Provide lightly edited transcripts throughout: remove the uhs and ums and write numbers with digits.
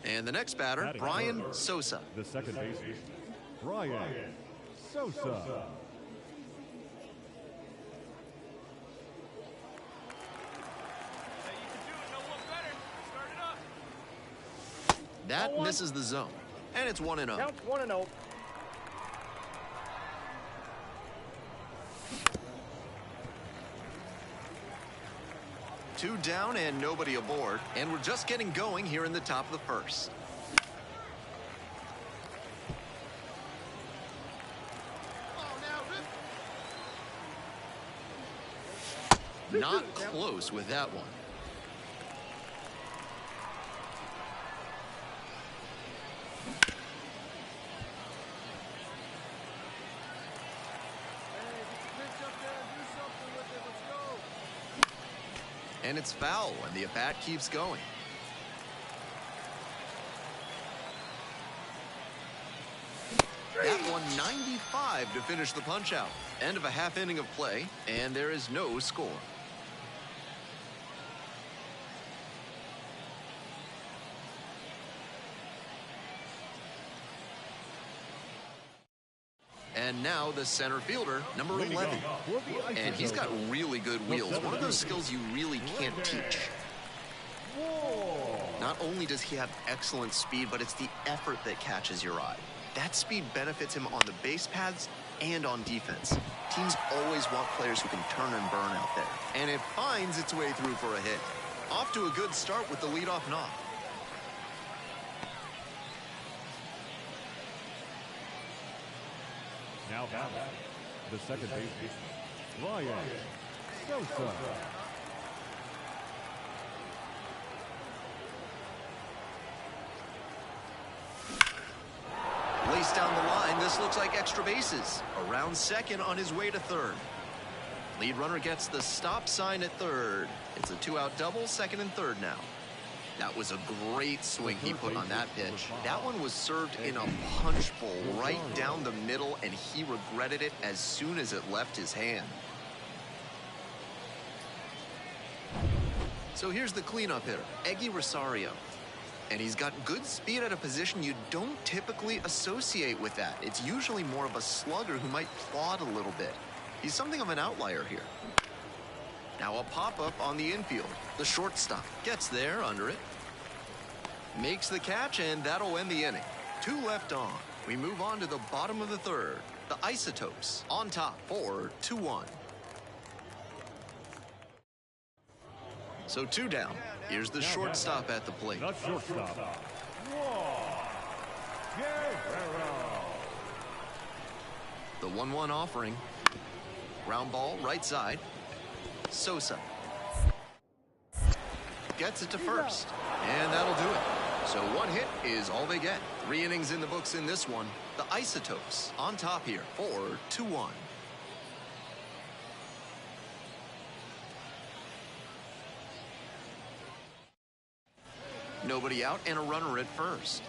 And the next batter, Bryan Sosa. The second baseman, Bryan Sosa. That misses the zone, and it's 1-0. Count 1-0. Two down and nobody aboard, and we're just getting going here in the top of the first. Not close with that one. And it's foul, and the at-bat keeps going. That one 95 to finish the punch-out. End of a half inning of play, and there is no score. And now the center fielder, number 11. And he's got really good wheels. One of those skills you really can't teach. Not only does he have excellent speed, but it's the effort that catches your eye. That speed benefits him on the base paths and on defense. Teams always want players who can turn and burn out there. And it finds its way through for a hit. Off to a good start with the leadoff knock. Now the second baseman, Bryan Sosa. Laced down the line, this looks like extra bases. Around second on his way to third. Lead runner gets the stop sign at third. It's a two-out double, second and third now. That was a great swing he put on that pitch. That one was served in a punch bowl right down the middle, and he regretted it as soon as it left his hand. So here's the cleanup hitter, Rosario. And he's got good speed at a position you don't typically associate with that. It's usually more of a slugger who might plod a little bit. He's something of an outlier here. Now a pop-up on the infield. The shortstop gets there under it. Makes the catch, and that'll end the inning. Two left on. We move on to the bottom of the third. The Isotopes on top, 4-2-1. So two down. Here's the shortstop at the plate. The shortstop, The 1-1 offering. Ground ball, right side. Sosa. Gets it to first. And that'll do it. So one hit is all they get. 3 innings in the books in this one. The Isotopes on top here, 4-2-1. Nobody out and a runner at first.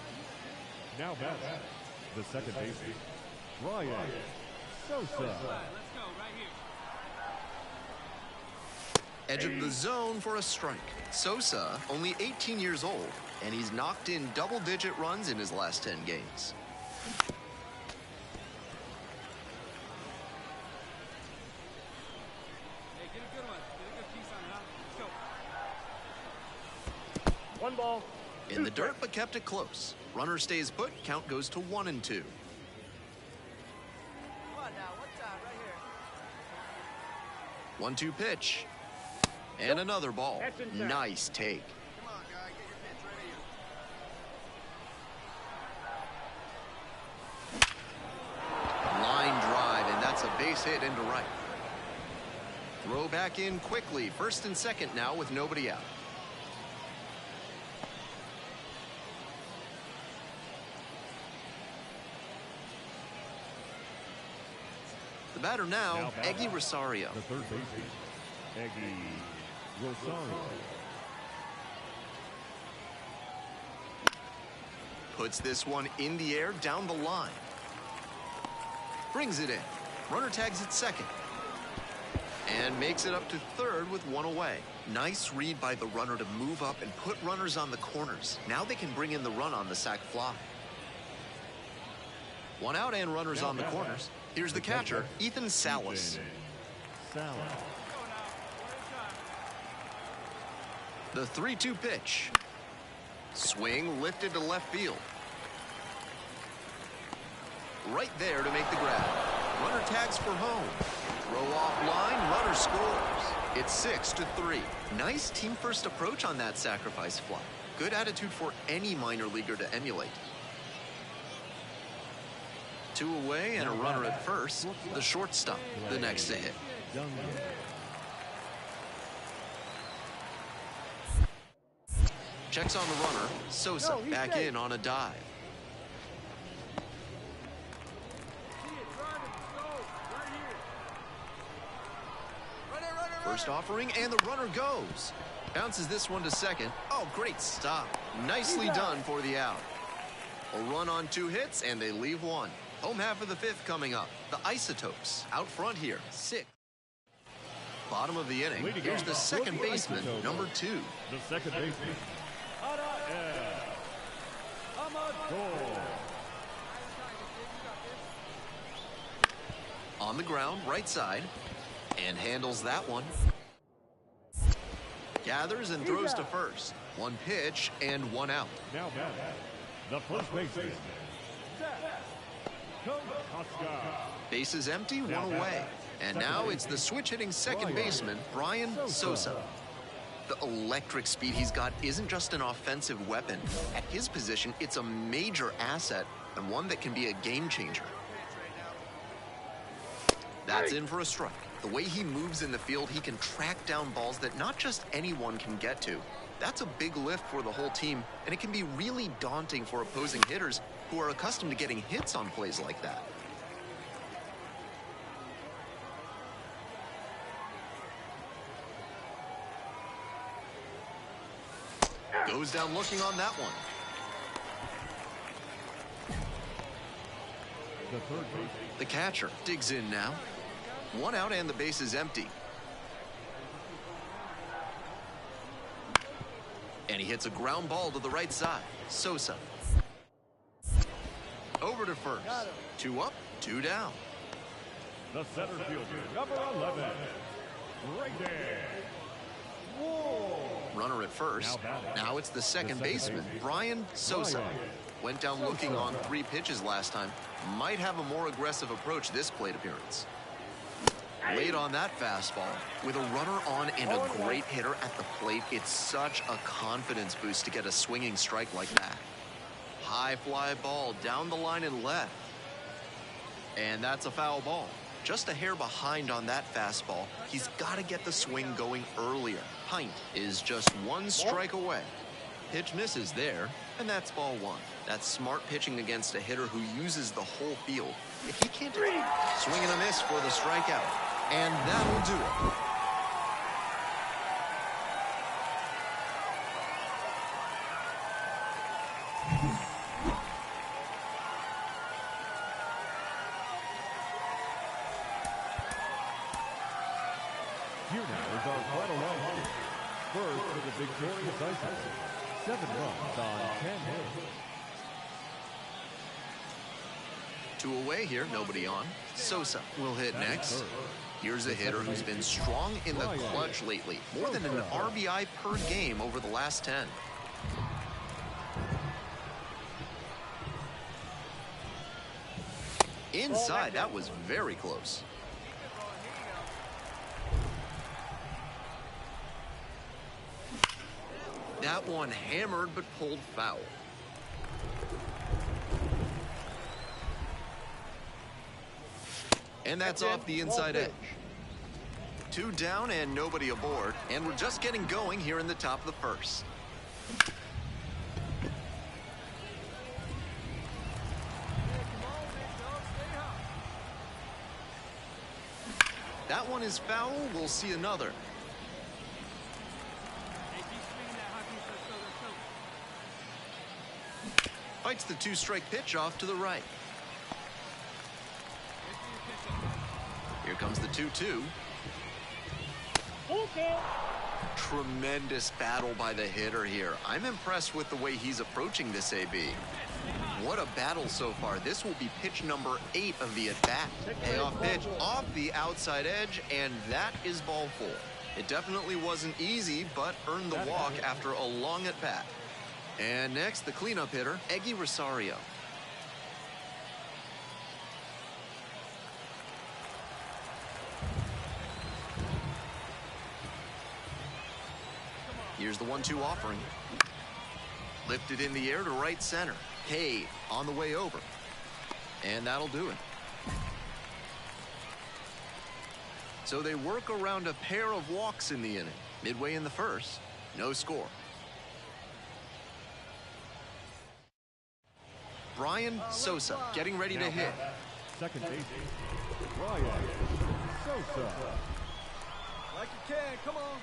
Now the second baseman, Bryan Sosa. Edge of the zone for a strike. Sosa, only 18 years old, and he's knocked in double-digit runs in his last 10 games. Hey, get a good one. Get a good piece on it, huh? Let's go. One ball. In the dirt, but kept it close. Runner stays put. Count goes to 1-2. Come on now, one time right here. 1-2 pitch. And another ball. Nice take. Come on, guy, get your pitch ready. Line drive, and that's a base hit into right. Throw back in quickly. First and second now with nobody out. The batter now, Rosario. The third baseman, Rosario. Puts this one in the air down the line. Brings it in. Runner tags at second. and makes it up to third with one away. Nice read by the runner to move up and put runners on the corners. Now they can bring in the run on the sac fly. One out and runners on the corners. Here's the catcher, Ethan Salas. The 3-2 pitch. Swing lifted to left field. Right there to make the grab. Runner tags for home. Throw off line, runner scores. It's 6-3. Nice team first approach on that sacrifice fly. Good attitude for any minor leaguer to emulate. 2 away and a runner at first. The shortstop, the next to hit. Checks on the runner. Sosa back in on a dive. First offering, and the runner goes. Bounces this one to second. Oh, great stop. Nicely done for the out. A run on 2 hits, and they leave 1. Home half of the 5th coming up. The Isotopes out front here, 6. Bottom of the inning. Here's the second baseman, number 2. The second baseman, On the ground, right side, and handles that one. Gathers and throws to first. 1 pitch and 1 out. Now back, the first baseman, Bases empty, 1 away. And now it's the switch-hitting second baseman, Bryan Sosa. The electric speed he's got isn't just an offensive weapon. At his position, it's a major asset and one that can be a game changer. That's in for a strike. The way he moves in the field, he can track down balls that not just anyone can get to. That's a big lift for the whole team, and it can be really daunting for opposing hitters who are accustomed to getting hits on plays like that. Goes down looking on that one. the third baseman, The catcher digs in now. 1 out and the base is empty. And he hits a ground ball to the right side. Sosa. Over to first. 2 up, 2 down. the center fielder, number 11, right there. Whoa. Runner at first. Now it's the second baseman, Bryan Sosa. Went down looking on 3 pitches last time. Might have a more aggressive approach this plate appearance. Late on that fastball. With a runner on and a great hitter at the plate, it's such a confidence boost to get a swinging strike like that. High fly ball down the line and left. And that's a foul ball. Just a hair behind on that fastball. He's got to get the swing going earlier. Pint is just 1 strike away. Pitch misses there, and that's ball 1. That's smart pitching against a hitter who uses the whole field. If he can't swing and a miss for the strikeout, and that'll do it. Here now is our final round. First for the victorious Isotopes. 7 runs on 10 hits. 2 away here, nobody on. Sosa will hit next. Here's a hitter who's been strong in the clutch lately. More than an RBI per game over the last 10. Inside, that was very close. That one hammered but pulled foul. And that's off the inside edge. 2 down and nobody aboard. And we're just getting going here in the top of the first. That one is foul. We'll see another. Fights the 2-strike pitch off to the right. Here comes the 2-2. Full count. Tremendous battle by the hitter here. I'm impressed with the way he's approaching this AB. What a battle so far. This will be pitch number 8 of the at-bat. Payoff pitch off the outside edge, and that is ball 4. It definitely wasn't easy, but earned the walk after a long at-bat. And next, the cleanup hitter, Eggy Rosario. Here's the 1-2 offering. Lifted in the air to right center. Hay on the way over. And that'll do it. So they work around a pair of walks in the inning. Midway in the first, no score. Bryan Sosa getting ready to hit. Second base, Bryan Sosa. Like you can, come on.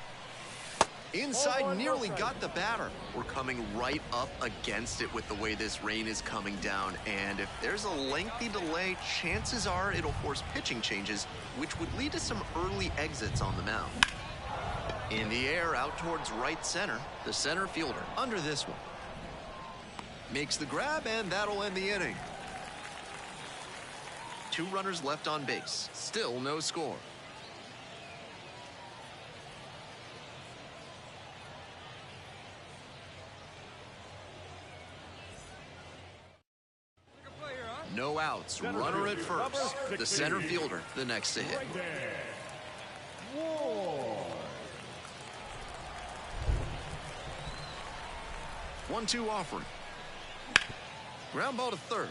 Inside, nearly got the batter. We're coming right up against it with the way this rain is coming down. And if there's a lengthy delay, chances are it'll force pitching changes, which would lead to some early exits on the mound. In the air, out towards right center, the center fielder under this one. Makes the grab, and that'll end the inning. 2 runners left on base. Still no score. No outs. Runner at first. The center fielder, the next to hit. Right there. War. 1-2 offering. Ground ball to third.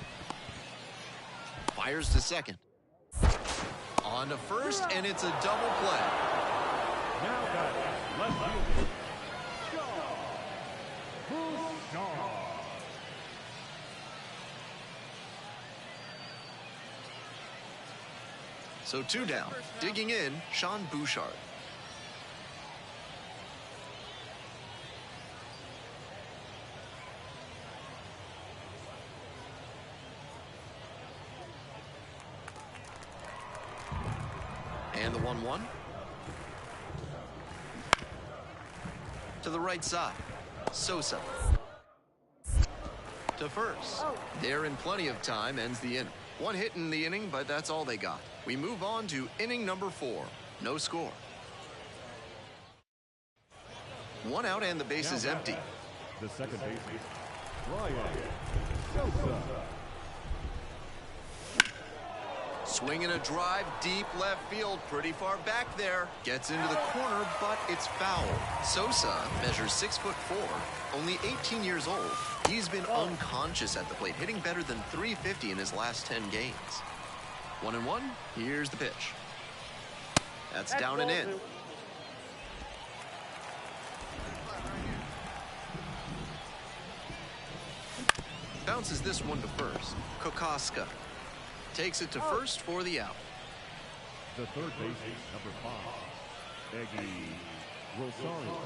Fires to second. On to first, and it's a double play. Now batting, left fielder, Shaw. So 2 down. Digging in, Sean Bouchard. And the 1-1. To the right side. Sosa. To first. They're in plenty of time, ends the inning. 1 hit in the inning, but that's all they got. We move on to inning number 4. No score. 1 out and the base is empty. The second baseman, Bryan Sosa. Swinging a drive deep left field, pretty far back there. Gets into the corner, but it's foul. Sosa measures 6'4", only 18 years old. He's been unconscious at the plate, hitting better than .350 in his last 10 games. 1-1, here's the pitch. That's down and in. Bounces this one to first. Kokoska takes it to first for the out. The third baseman, number 5, Eggy Rosario.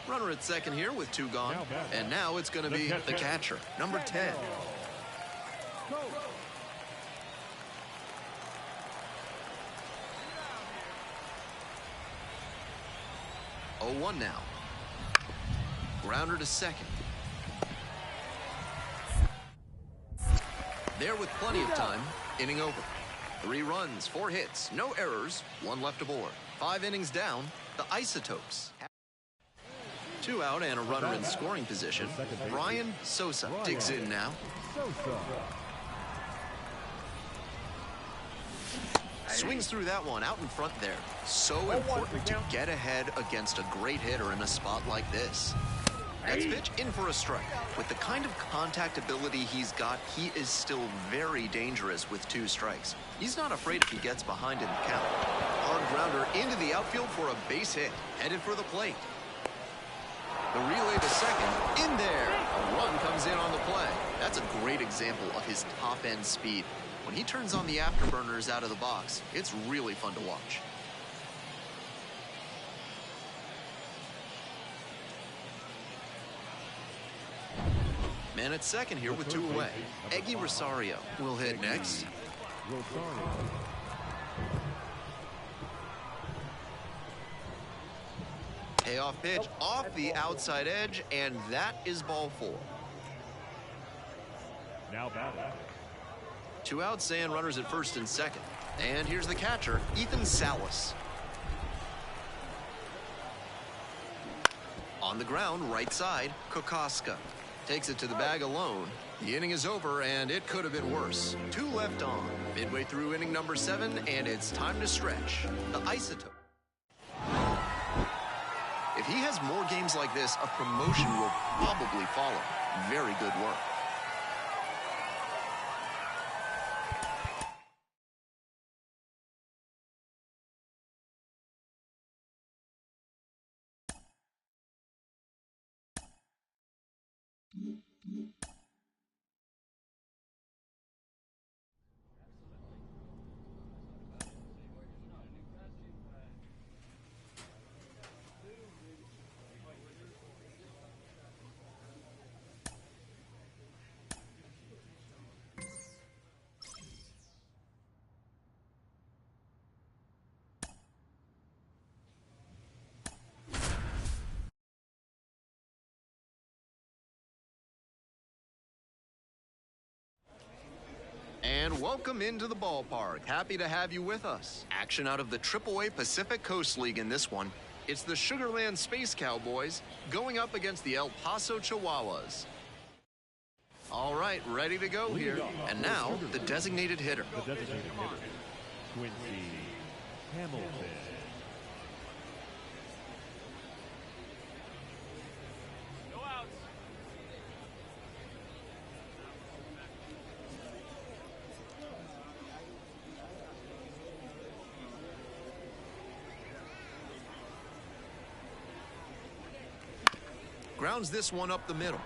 Runner at second here with 2 gone. And now it's going to be the catcher, number 10. Go. 0-1 now. Grounder to second. There with plenty of time. Inning over. 3 runs, 4 hits, no errors, 1 left aboard. 5 innings down, the Isotopes. 2 out and a runner in scoring position. Bryan Sosa digs in now. Sosa. Swings through that one out in front there. So important to get ahead against a great hitter in a spot like this. Next pitch in for a strike. With the kind of contact ability he's got, he is still very dangerous with 2 strikes. He's not afraid if he gets behind in the count. Hard grounder into the outfield for a base hit. Headed for the plate. The relay to second, in there. A run comes in on the play. That's a great example of his top-end speed. When he turns on the afterburners out of the box, it's really fun to watch. Man at second here with 2 away. Eggy Rosario will hit next. Rosario. leadoff pitch off the outside edge, and that is ball 4. Now batting. 2 outs and runners at first and second. And here's the catcher, Ethan Salas. On the ground, right side, Kokoska. Takes it to the bag alone. The inning is over, and it could have been worse. 2 left on. Midway through inning number 7, and it's time to stretch. The isotope. If he has more games like this, a promotion will probably follow. Very good work. And welcome into the ballpark. Happy to have you with us. Action out of the AAA Pacific Coast League in this one. It's the Sugarland Space Cowboys going up against the El Paso Chihuahuas. All right, ready to go here. And now, the designated hitter. The designated hitter, Quincy Hamilton. Grounds this one up the middle.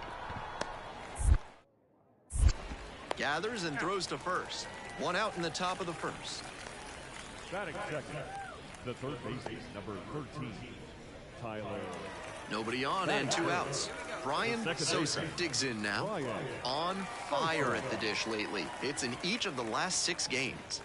Gathers and throws to first. 1 out in the top of the first. Batting second, the third baseman, number 13, Tyler. Nobody on and 2 outs. Bryan Sosa digs in now. On fire at the dish lately. It's in each of the last 6 games.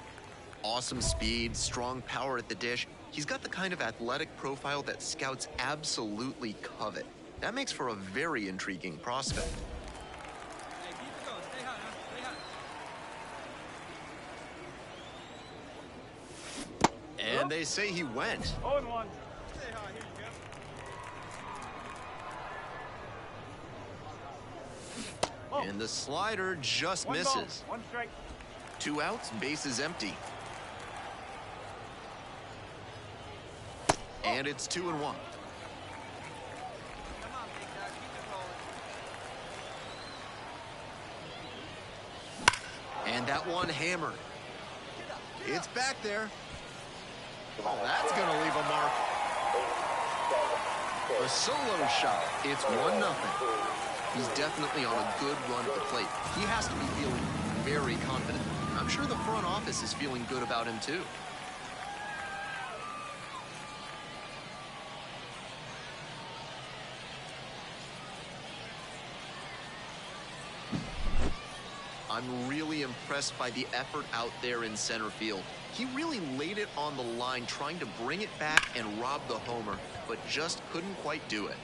Awesome speed, strong power at the dish. He's got the kind of athletic profile that scouts absolutely covet. That makes for a very intriguing prospect. Hey, keep it going. Stay high, huh? Stay high. And they say he went. 0-1. Stay high. Here you go. And the slider just One misses. ball, 1 strike. 2 outs, bases empty. And it's 2-1. Come on, big guy. Keep it rolling. And that one hammered. It's back there. Oh, that's going to leave a mark. A solo shot. It's 1-0. He's definitely on a good run at the plate. He has to be feeling very confident. I'm sure the front office is feeling good about him, too. I'm really impressed by the effort out there in center field. He really laid it on the line, trying to bring it back and rob the homer, but just couldn't quite do it.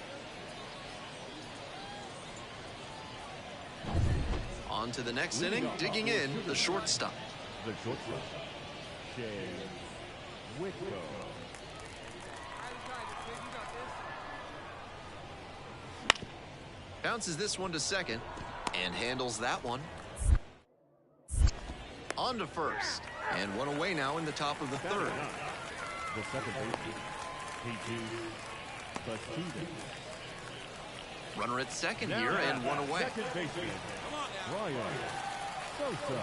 On to the next inning, digging in, the shortstop. The shortstop, Shea Wicko. Bounces this one to second and handles that one. On to first, and 1 away now in the top of the third. The second baseman, Jesus Subido. Runner at second here and 1 away. Second baseman, Bryan Sosa.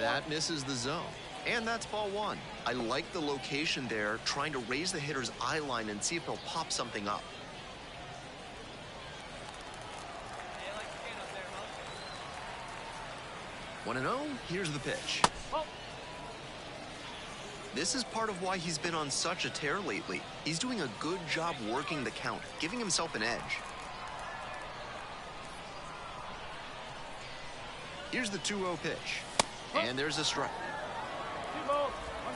That misses the zone. And that's ball 1. I like the location there, trying to raise the hitter's eye line and see if he'll pop something up. 1-0, here's the pitch. This is part of why he's been on such a tear lately. He's doing a good job working the count, giving himself an edge. Here's the 2-0 pitch. And there's a strike. 2 balls, 1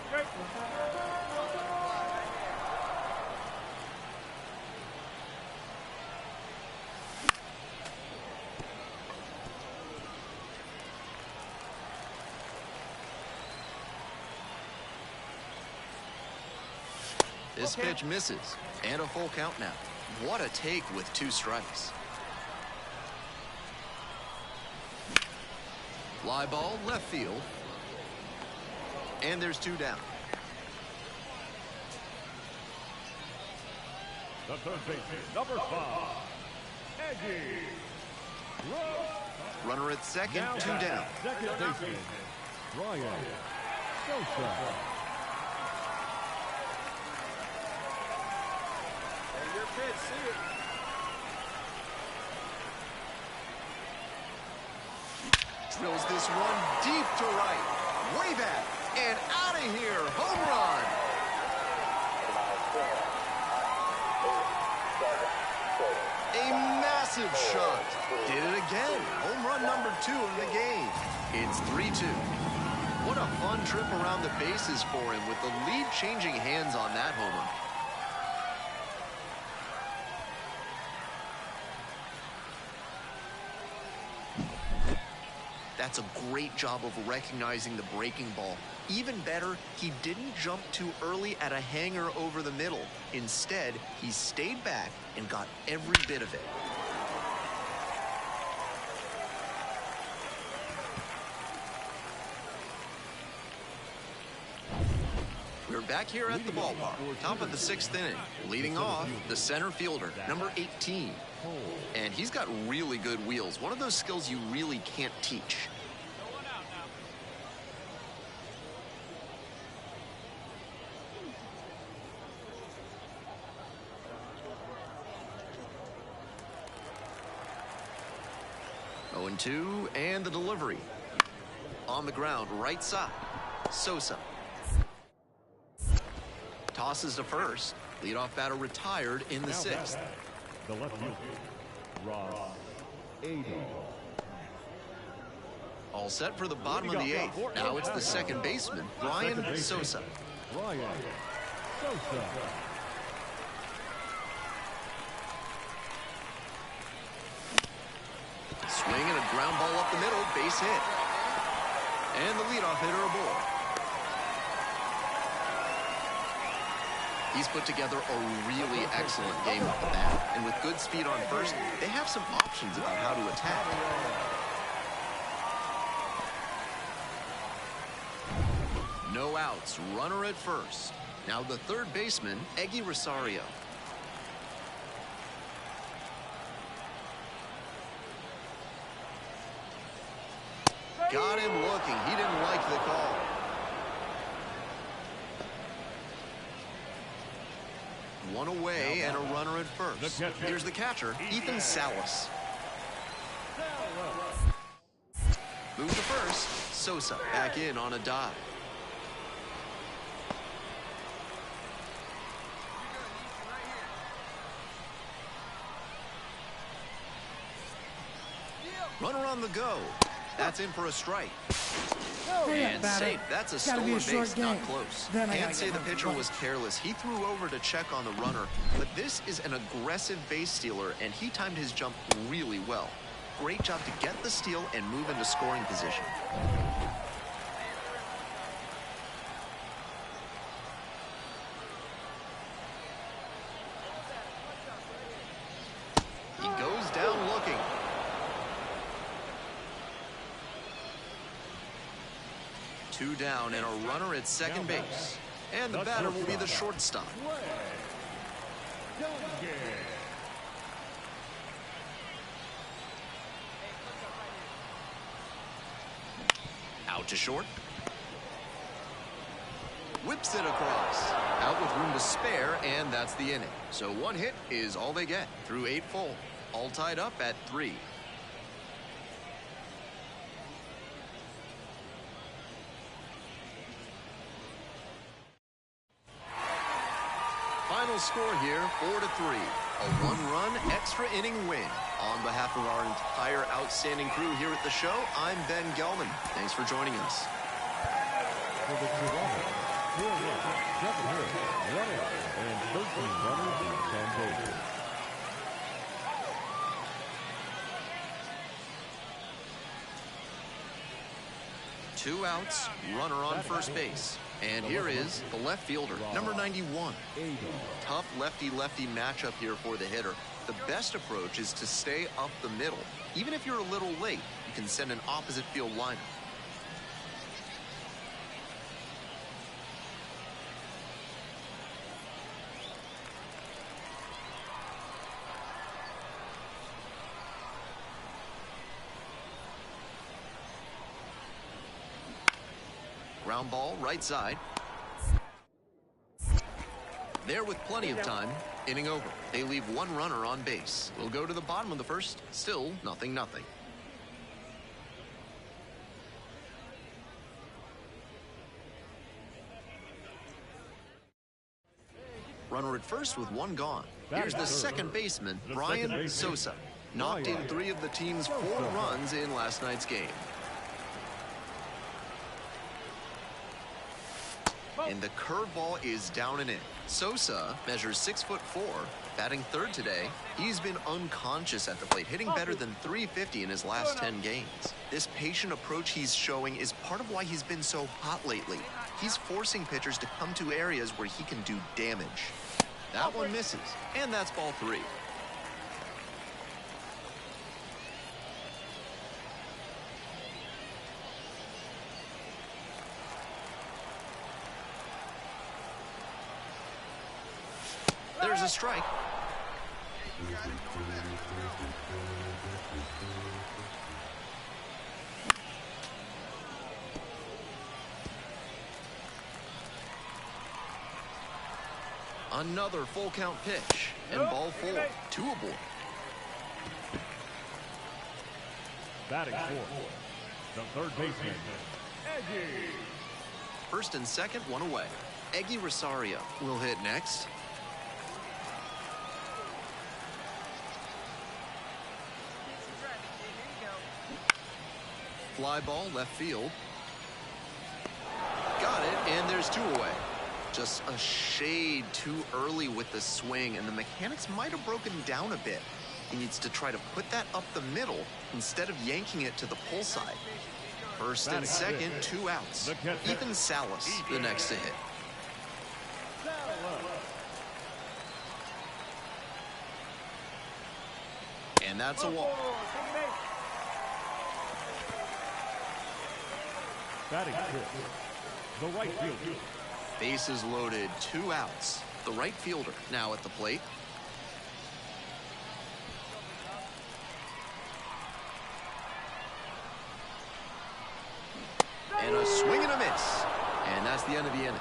This pitch misses, and a full count now. What a take with 2 strikes. Fly ball, left field. And there's 2 down. The third baseman, number 5, Eggy. Runner at second, 2 down. Second baseman, Bryan. Sosa. Hey, your pitch, see it. Drills this one deep to right. Way back and out of here. Home run. A massive shot. Did it again. Home run number 2 of the game. It's 3-2. What a fun trip around the bases for him with the lead changing hands on that homer. That's a great job of recognizing the breaking ball. Even better, he didn't jump too early at a hanger over the middle. Instead, he stayed back and got every bit of it. We're back here at the ballpark, top of the 6th inning. Leading off, the center fielder, number 18. And he's got really good wheels. One of those skills you really can't teach. 0-2, and the delivery. On the ground, right side. Sosa. Tosses to first. Leadoff batter retired in the 6th. The left fielder, Ross Ado. All set for the bottom of the 8th. Now it's the second baseman, Bryan Sosa. Bryan Sosa. Swing and a ground ball up the middle, base hit. And the leadoff hitter aboard. He's put together a really excellent game with the bat. And with good speed on first, they have some options about how to attack. No outs, runner at first. Now the third baseman, Eggy Rosario. Got him looking. He didn't like the call. One away and a runner at first. Here's the catcher, Ethan Salas. Move to first. Sosa back in on a dive. Runner on the go. That's in for a strike. And safe. That's a stolen base, not close. Can't say the pitcher was careless. He threw over to check on the runner, but this is an aggressive base stealer, and he timed his jump really well. Great job to get the steal and move into scoring position. He goes down looking. Two down and a runner at second base. And the batter will be the shortstop. Out to short. Whips it across. Out with room to spare, and that's the inning. So one hit is all they get through 8 full. All tied up at 3. Final score here, 4-3. A 1-run extra inning win. On behalf of our entire outstanding crew here at the show, I'm Ben Gelman. Thanks for joining us. For the Toronto 4 runs, 7 hits, 1 error, and 13 runners left on base. Two outs, runner on first base. And here is the left fielder, number 91. Tough lefty-lefty matchup here for the hitter. The best approach is to stay up the middle. Even if you're a little late, you can send an opposite field lineup. Ground ball, right side. There with plenty of time. Inning over. They leave one runner on base. We'll go to the bottom of the first. Still 0-0. Runner at first with one gone. Here's the second baseman, Bryan Sosa. Knocked in 3 of the team's 4 runs in last night's game. And the curveball is down and in. Sosa measures 6'4", batting third today. He's been unconscious at the plate, hitting better than .350 in his last 10 games. This patient approach he's showing is part of why he's been so hot lately. He's forcing pitchers to come to areas where he can do damage. That one misses, and that's ball 3. There's a strike. Another full count pitch, and ball 4, 2 aboard. Batting fourth, the third baseman, Eggy. First and second, 1 away. Eggy Rosario will hit next. Fly ball, left field. Got it, and there's 2 away. Just a shade too early with the swing, and the mechanics might have broken down a bit. He needs to try to put that up the middle instead of yanking it to the pull side. First and second, 2 outs. Ethan Salas, the next to hit. And that's a walk. Batting fifth, the right fielder. Bases loaded, 2 outs. The right fielder now at the plate. And a swing and a miss. And that's the end of the inning.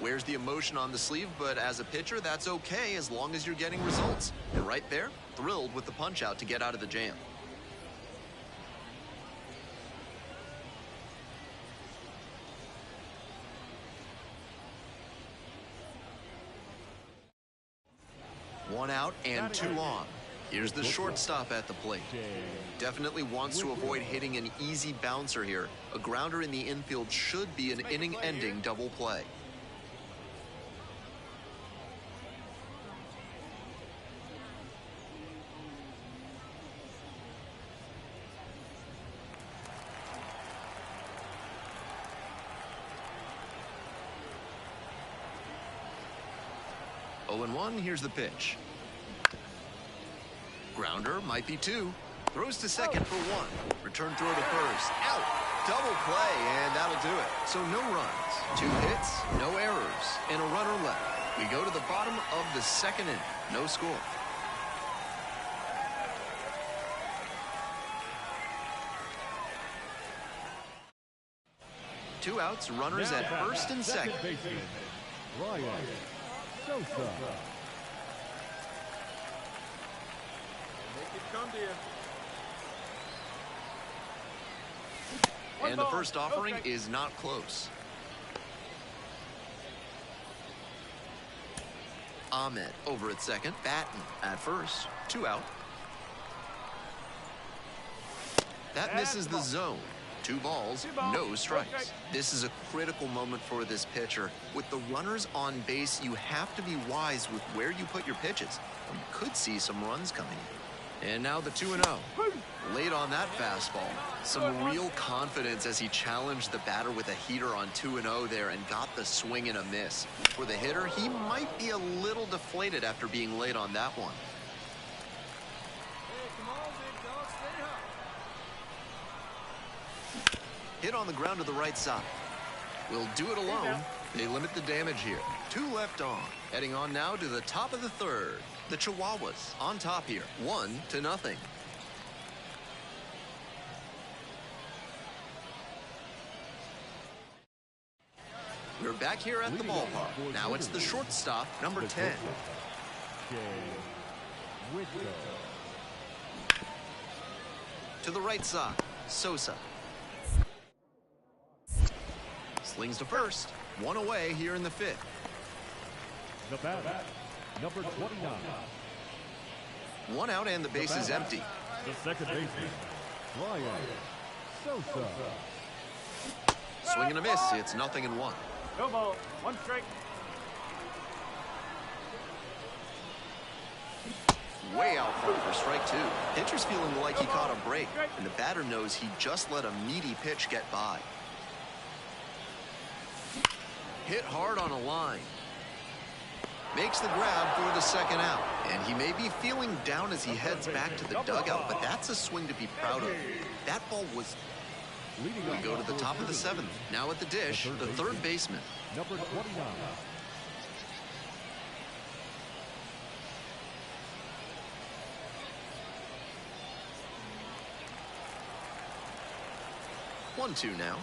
Wears the emotion on the sleeve, but as a pitcher, that's okay as long as you're getting results. And right there, thrilled with the punch out to get out of the jam. One out and 2 on. Here's the shortstop at the plate. Definitely wants to avoid hitting an easy bouncer here. A grounder in the infield should be an inning-ending double play. Oh, and 1, here's the pitch. Grounder, might be 2. Throws to second for 1. Return throw to first. Out. Double play, and that'll do it. So no runs, 2 hits, no errors, and a runner left. We go to the bottom of the second inning. No score. Two outs, runners at first and second. Bryan, Sosa. Make it come to you. And the first offering is not close. Ahmed over at second. Batten at first. 2 out. That misses the zone. 2 balls, no strikes. This is a critical moment for this pitcher. With the runners on base, you have to be wise with where you put your pitches. You could see some runs coming. And now the 2-0. Late on that fastball. Some real confidence as he challenged the batter with a heater on 2-0 there and got the swing and a miss. For the hitter, he might be a little deflated after being late on that one. Hit on the ground to the right side. We'll do it alone. They limit the damage here. 2 left on. Heading on now to the top of the 3rd. The Chihuahuas on top here. 1-0. We're back here at the ballpark. Now it's the shortstop, number 10. To the right side, Sosa. Slings to first. 1 away here in the 5th. The batter, number 29. 1 out and the base is empty. The second baseman, Bryan, Sosa. Swing and a miss. It's 0-1. No ball. 1 strike. Way out front for strike 2. Pitcher's feeling like he caught a break, and the batter knows he just let a meaty pitch get by. Hit hard on a line. Makes the grab for the 2nd out. And he may be feeling down as he heads back to the dugout, but that's a swing to be proud of. That ball was... We go to the top of the 7th. Now at the dish, the 3rd baseman. Number 29. One, 2 now.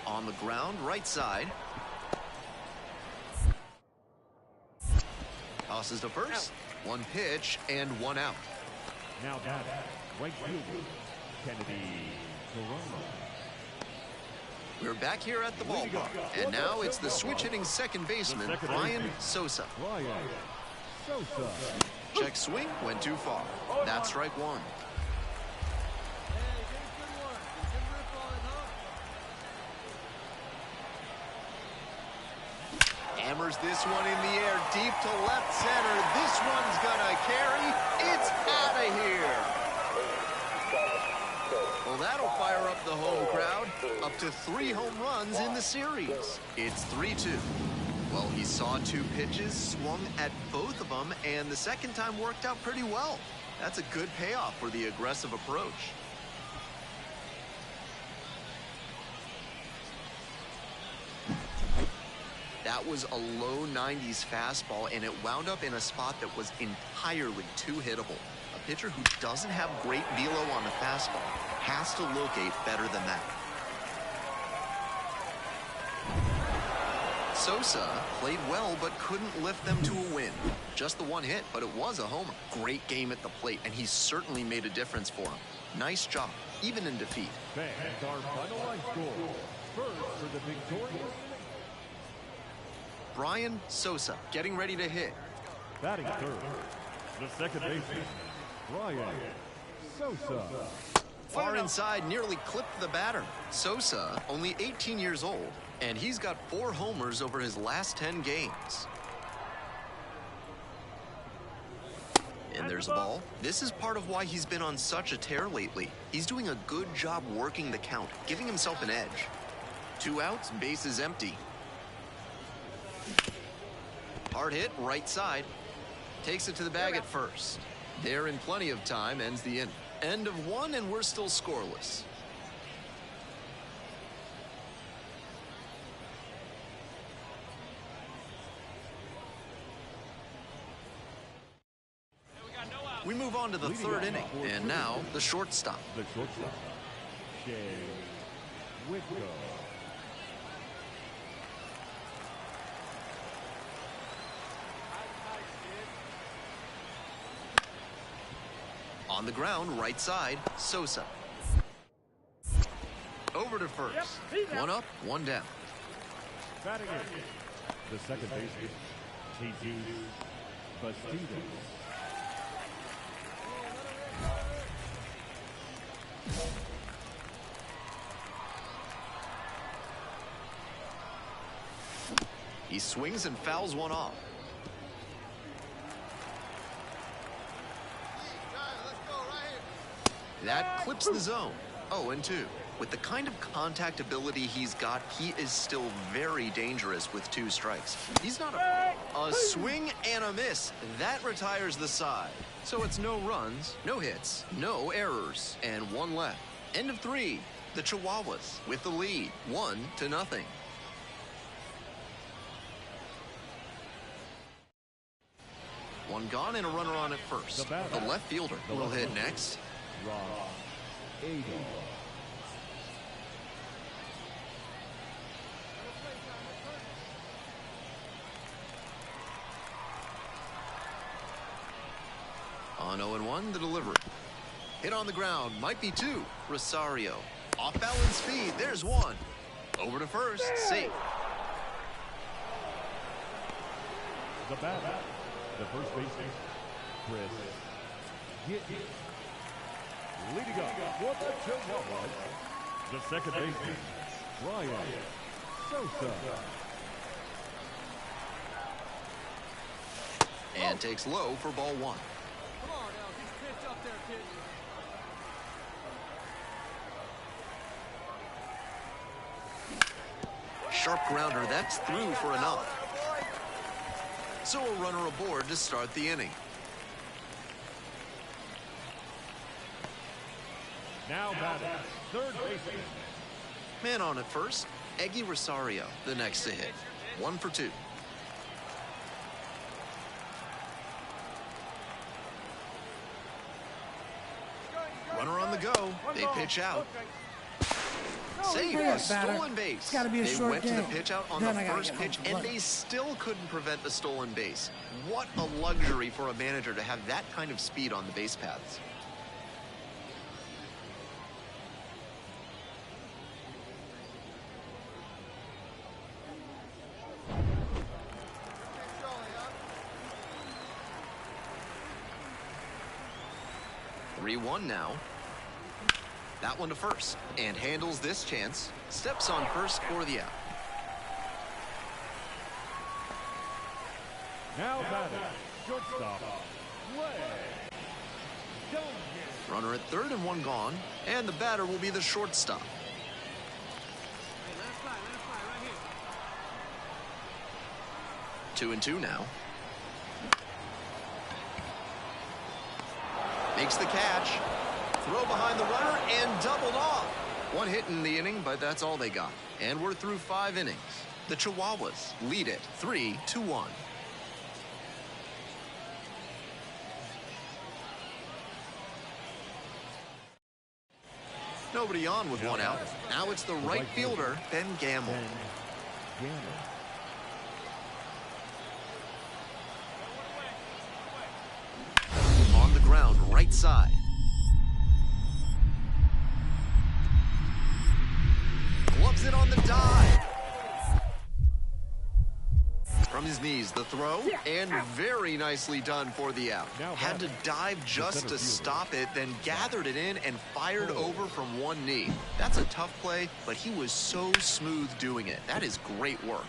On the ground, right side. Tosses to first. 1 pitch and 1 out. Now batting, right fielder, Kennedy Corona. We're back here at the ballpark. And now it's the switch-hitting 2nd baseman, Bryan Sosa. Bryan Sosa. Check swing, went too far. That's strike 1. Hammers this one in the air, deep to left center. This one's gonna carry. It's out of here. Well, that'll fire up the home crowd. Up to 3 home runs in the series. It's 3-2. Well, he saw 2 pitches, swung at both of them, and the 2nd time worked out pretty well. That's a good payoff for the aggressive approach. That was a low 90s fastball, and it wound up in a spot that was entirely too hittable. A pitcher who doesn't have great velo on the fastball has to locate better than that. Sosa played well, but couldn't lift them to a win. Just the 1 hit, but it was a homer. Great game at the plate, and he certainly made a difference for him. Nice job, even in defeat. Fans, our final line score. First for the victorious Bryan Sosa getting ready to hit. batting 3rd, the second baseman, Bryan Sosa. Far inside, nearly clipped the batter. Sosa, only 18 years old, and he's got 4 homers over his last 10 games. And there's a ball. This is part of why he's been on such a tear lately. He's doing a good job working the count, giving himself an edge. 2 outs, base is empty. Hard hit, right side. Takes it to the bag at first. There in plenty of time, ends the inning. End of 1, and we're still scoreless. We move on to the 3rd inning, and now the shortstop. The shortstop, Whitco. On the ground, right side, Sosa. Over to first. 1 up, 1 down. Batting in, the second baseman, Jesus Bastidas. He swings and fouls one off. That clips the zone. 0-2. With the kind of contact ability he's got, he is still very dangerous with 2 strikes. He's not a swing and a miss. That retires the side. So it's no runs, no hits, no errors, and 1 left. End of 3. The Chihuahuas with the lead, 1-0. One gone and a runner on at first. The left fielder will hit next. On 0-1, the delivery. Hit on the ground, might be 2. Rosario. Off balance speed, there's 1. Over to first, safe. The batter, the first baseman, Chris. Leading up for the Chihuahuas, the second baseman, Bryan. Sosa. And takes low for ball 1. Come on, now, just pitch up there, kid. Sharp grounder, that's through for a knock. So a runner aboard to start the inning. Now batting, third baseman. Man on at first, Rosario, the next to hit. 1 for 2. Runner on the go. They pitch out. Save a stolen base. They went to the pitch out on the first pitch, and they still couldn't prevent the stolen base. What a luxury for a manager to have that kind of speed on the base paths. Three-1 now. That one to first, and handles this chance. Steps on first for the out. Now batting, shortstop, Runner at third and 1 gone, and the batter will be the shortstop. Hey, let it fly right here. 2-2 now. Makes the catch. Throw behind the runner and doubled off. 1 hit in the inning, but that's all they got. And we're through 5 innings. The Chihuahuas lead it 3-1. Nobody on with 1 out. Now it's the right fielder, Ben Gamble. On the ground, right side. Gloves it on the dive. From his knees, the throw, and very nicely done for the out. Had to dive just to stop it, then gathered it in and fired over from 1 knee. That's a tough play, but he was so smooth doing it. That is great work.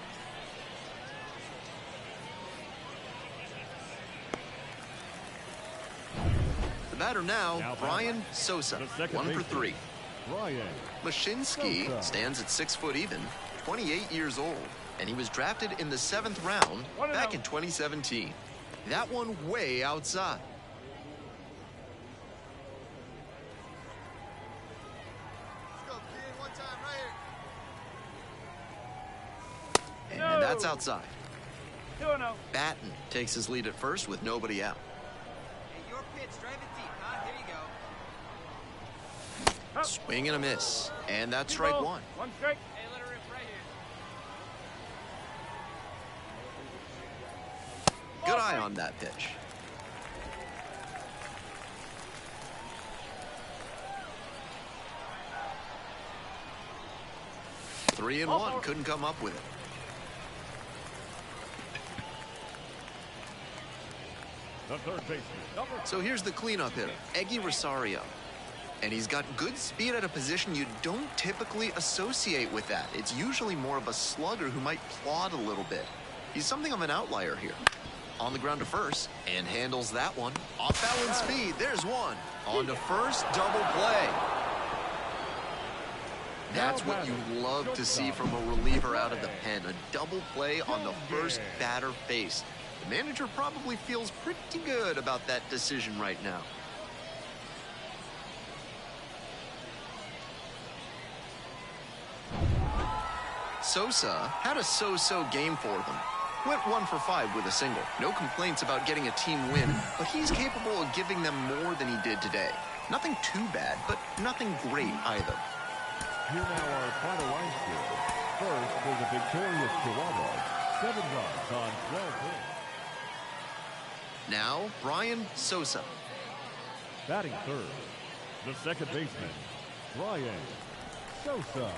The batter now, Bryan Sosa, 1 for 3. Bryan. Mashinsky stands at 6 foot even, 28 years old, and he was drafted in the 7th round back in 2017. That one way outside. And that's outside. 2-0. Batten takes his lead at first with nobody out. Hey, your pitch, drive it deep, huh? There you go. Swing and a miss, and that's strike 1. 1 strike. Hey, let her rip right here. Good eye on that pitch. Three and 1, couldn't come up with it. The third baseman. So here's the cleanup hitter, Rosario. And he's got good speed at a position you don't typically associate with that. It's usually more of a slugger who might plod a little bit. He's something of an outlier here. On the ground to first, and handles that one. Off balance speed, there's one. On to first, double play. That's what you love to see from a reliever out of the pen. A double play on the first batter faced. The manager probably feels pretty good about that decision right now. Sosa had a so-so game for them. Went 1 for 5 with a single. No complaints about getting a team win, but he's capable of giving them more than he did today. Nothing too bad, but nothing great either. Here now our final line score. First for the victorious Toronto, 7 runs on 12 hits. Now, Bryan Sosa. Batting third, the second baseman, Bryan Sosa.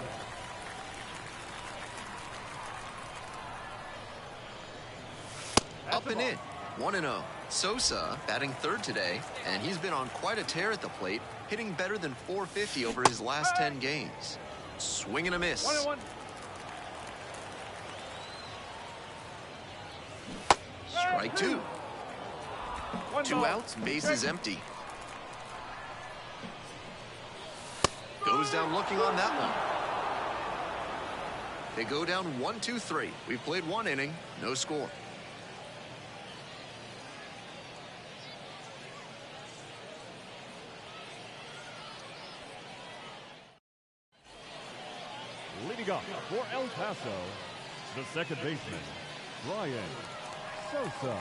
Up and in, 1-0. Sosa batting third today, and he's been on quite a tear at the plate, hitting better than .450 over his last 10 games. Swing and a miss. 1-1. Strike 2. 1 2 ball. outs, bases empty. Goes down looking on that one. They go down 1-2-3. We've played 1 inning, no score. Leading up for El Paso, the second baseman, Bryan Sosa.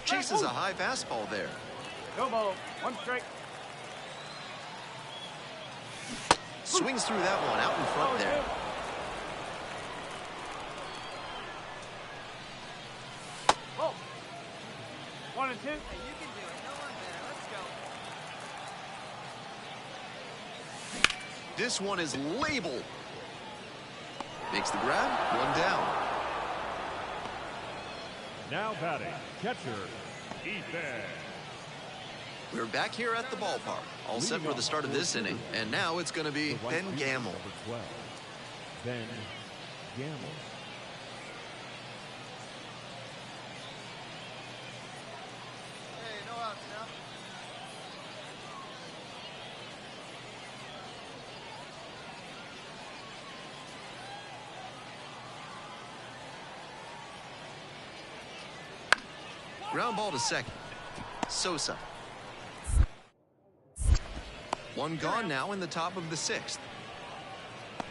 Chases a high fastball there. No ball. 1 strike. Swings through that one out in front there. Oh. 1 and 2. Hey, you can do it. No one there. Let's go. This one is labeled. Makes the grab, 1 down. Now batting, catcher, Ethan. We're back here at the ballpark, all set for the start of this inning, and now it's going to be Ben Gamble. Number 12, Ben Gamble. Hey, no outs now. Ground ball to second. Sosa. 1 gone now in the top of the 6th.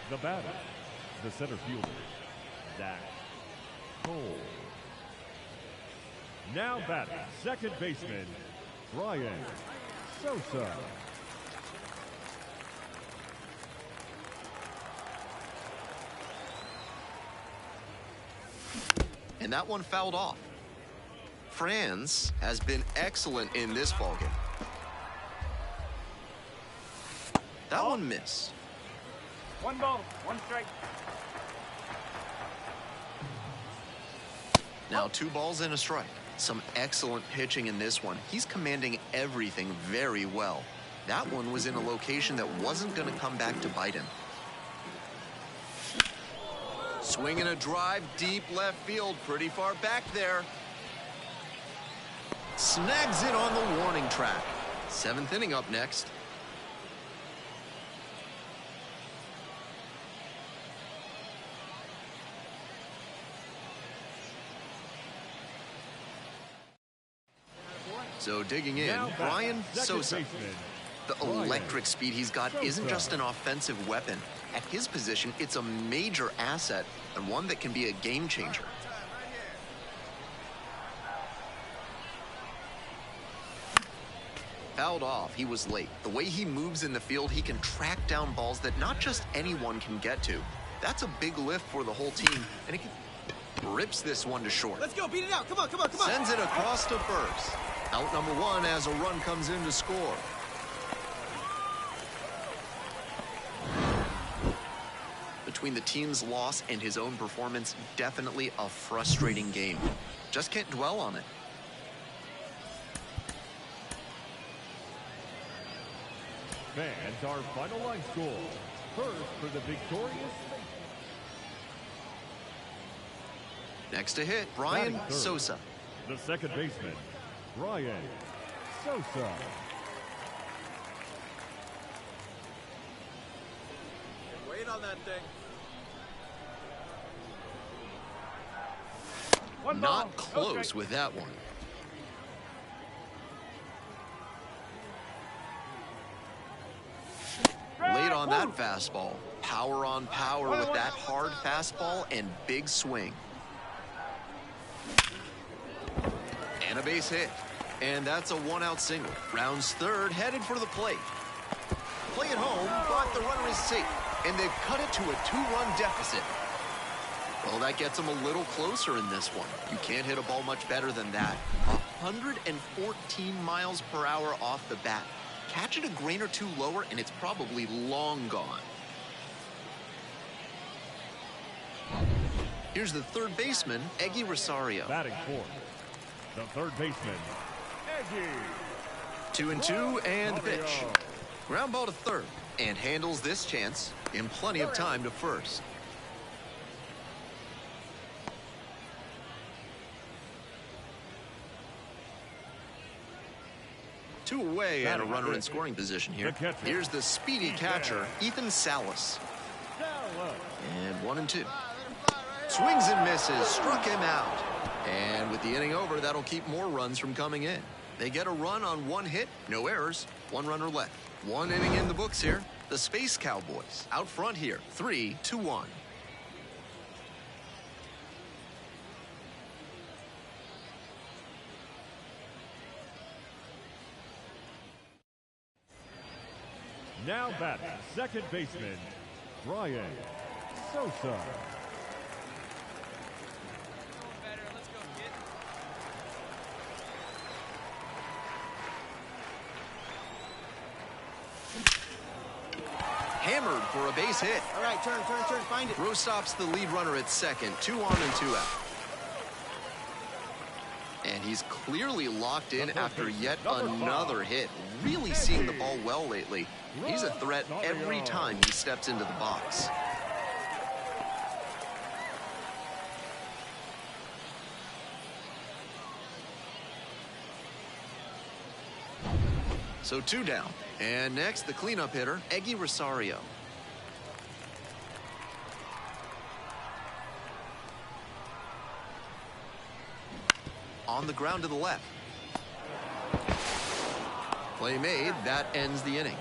The batter, the center fielder, Zach Cole. Now batting, second baseman, Bryan Sosa. And that one fouled off. Franz has been excellent in this ballgame. That one missed. 1 ball. 1 strike. Now 2 balls and a strike. Some excellent pitching in this one. He's commanding everything very well. That one was in a location that wasn't going to come back to bite him. Swing and a drive, deep left field, pretty far back there. Snags it on the warning track. 7th inning up next. So digging in, Bryan Sosa. The electric speed he's got isn't just an offensive weapon. At his position, it's a major asset and one that can be a game changer. Fouled off, he was late. The way he moves in the field, he can track down balls that not just anyone can get to. That's a big lift for the whole team, and he rips this one to short. Let's go. Beat it out. Come on, come on, come on. Sends it across to first. Out number 1 as a run comes in to score. Between the team's loss and his own performance, definitely a frustrating game. Just can't dwell on it. Fans, our final line score. First for the victorious. Next to hit, Bryan Sosa. The second baseman, Bryan Sosa. Wait on that thing. One ball, Not no close strike. with that one. Late on that fastball. Power on power with that hard fastball and big swing. And a base hit. And that's a one-out single. Rounds third, headed for the plate. Play at home, but the runner is safe. And they've cut it to a 2-run deficit. Well, that gets them a little closer in this one. You can't hit a ball much better than that. 114 miles per hour off the bat. Catch it a grain or two lower, and it's probably long gone. Here's the third baseman, Eggy Rosario. Batting fourth, the third baseman, Eggy. 2-2, and the pitch. Ground ball to third, and handles this chance in plenty of time to first. Two away and a runner in scoring position here. Here's the speedy catcher, Ethan Salas. And 1-2. Swings and misses, struck him out. And with the inning over, that'll keep more runs from coming in. They get a run on one hit, no errors, one runner left. One inning in the books here. The Space Cowboys out front here, 3-1. Now batting, second baseman, Bryan Sosa. Let's go, kid. Hammered for a base hit. All right, turn, find it. Throw stops the lead runner at second, 2 on and 2 out. And he's clearly locked in after yet another hit. Really seeing the ball well lately. He's a threat every time he steps into the box. So 2 down. And next, the cleanup hitter, Eggy Rosario. On the ground to the left. Play made, that ends the inning.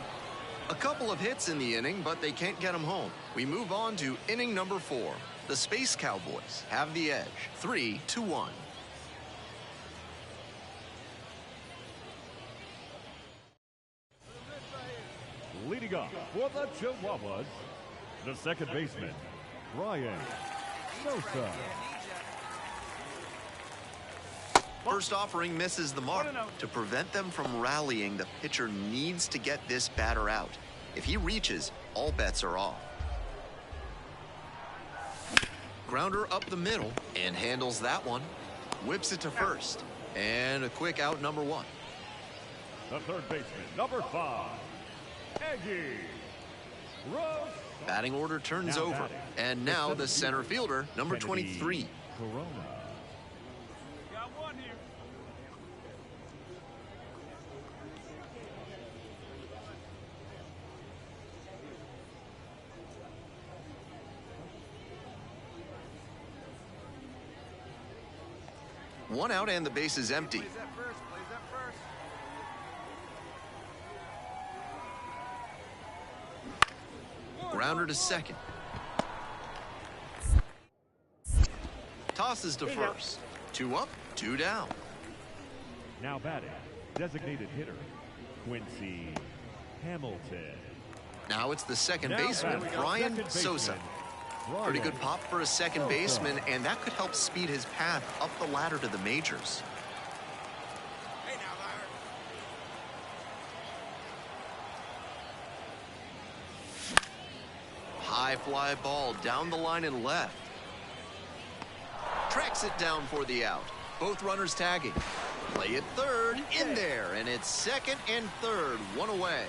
A couple of hits in the inning, but they can't get them home. We move on to inning number 4. The Space Cowboys have the edge, 3-1. Leading off for the Chihuahuas, the second baseman, Bryan Sosa. First offering misses the mark. To prevent them from rallying, the pitcher needs to get this batter out. If he reaches, all bets are off. Grounder up the middle and handles that one. Whips it to first. And a quick out, number 1. The third baseman, number 5, Eggy Rosario. Batting order turns over. And now the center fielder, number 23. Corona. Got one here. One out and the base is empty. Plays that first. Grounder to second. Tosses to first. 2 up, 2 down. Now batting, designated hitter, Quincy Hamilton. Now it's the second Now baseman, batting, Bryan second Sosa. baseman, Pretty Bryan good pop for a second Sosa. baseman, and that could help speed his path up the ladder to the majors. Hey now, Larry. High fly ball down the line and left. Tracks it down for the out. Both runners tagging. Play it third, in there, and it's second and third, 1 away.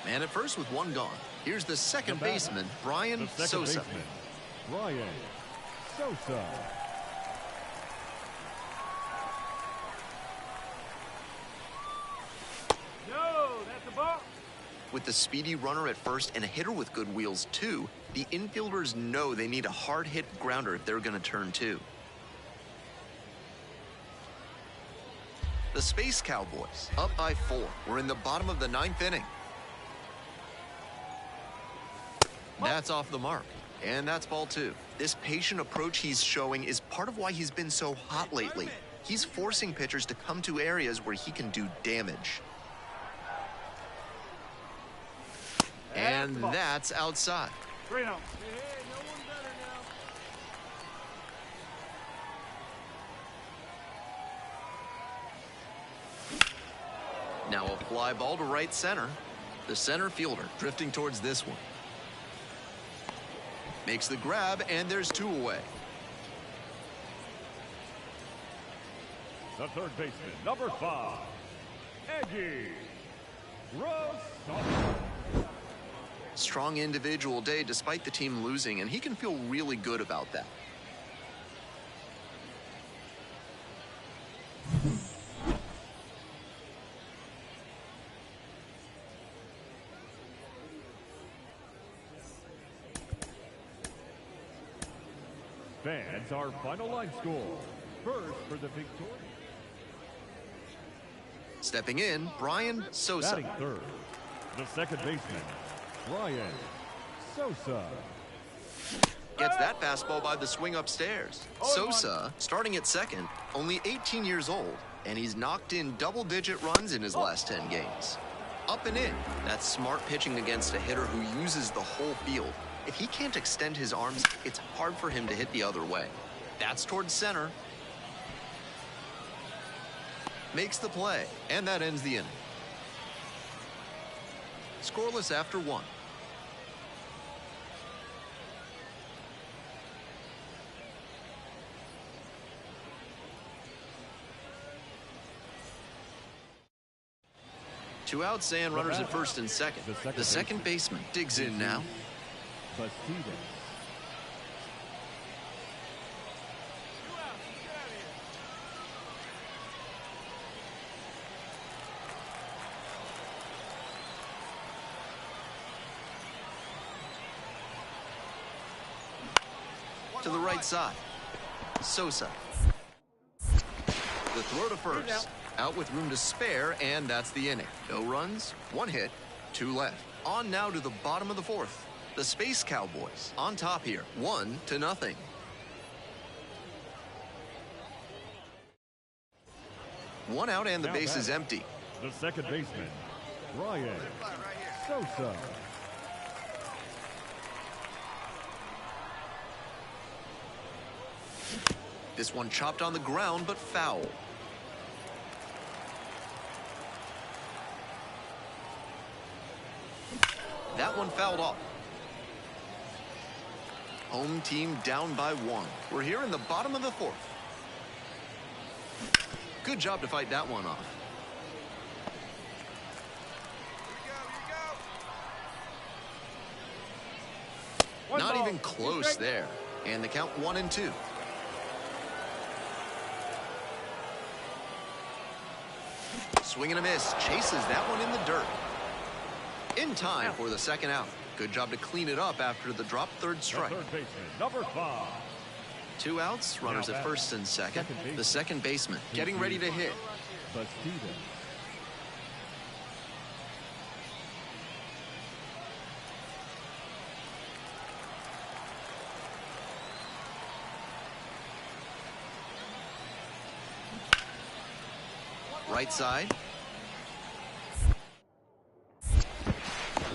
And at first with one gone, here's the second baseman, The Bryan second Sosa. baseman, Bryan Sosa. No, that's a ball. With the speedy runner at first and a hitter with good wheels too, the infielders know they need a hard-hit grounder if they're going to turn two. The Space Cowboys, up by 4. We're in the bottom of the 9th inning. That's off the mark. And that's ball 2. This patient approach he's showing is part of why he's been so hot lately. He's forcing pitchers to come to areas where he can do damage. And that's outside. Straight on. Hey, no one better now. Now a fly ball to right center. The center fielder drifting towards this one. Makes the grab, and there's 2 away. The third baseman, number 5, Eggy Rosario. Strong individual day despite the team losing, and he can feel really good about that. Fans, our final line score. First for the victory. Stepping in, Bryan Sosa. Batting third, the second baseman, Bryan Sosa. Gets that fastball by the swing upstairs. Sosa, starting at second, only 18 years old, and he's knocked in double-digit runs in his last 10 games. Up and in. That's smart pitching against a hitter who uses the whole field. If he can't extend his arms, it's hard for him to hit the other way. That's towards center. Makes the play, and that ends the inning. Scoreless after 1. Two outs and runners at first and second. The second baseman digs in now. Subido. To the right side. Sosa. The throw to first. Out with room to spare, and that's the inning. No runs, 1 hit, 2 left. On now to the bottom of the 4th. The Space Cowboys on top here, 1-0. One out and the base is empty. The second baseman, Bryan Sosa. This one chopped on the ground, but foul. That one fouled off. Home team down by 1. We're here in the bottom of the 4th. Good job to fight that one off. Not even close there. And the count 1-2. Swing and a miss. Chases that one in the dirt. In time for the second out. Good job to clean it up after the drop third strike. The third baseman, number 5. 2 outs, runners at first and second. The second baseman getting ready to hit. Subido. Right side.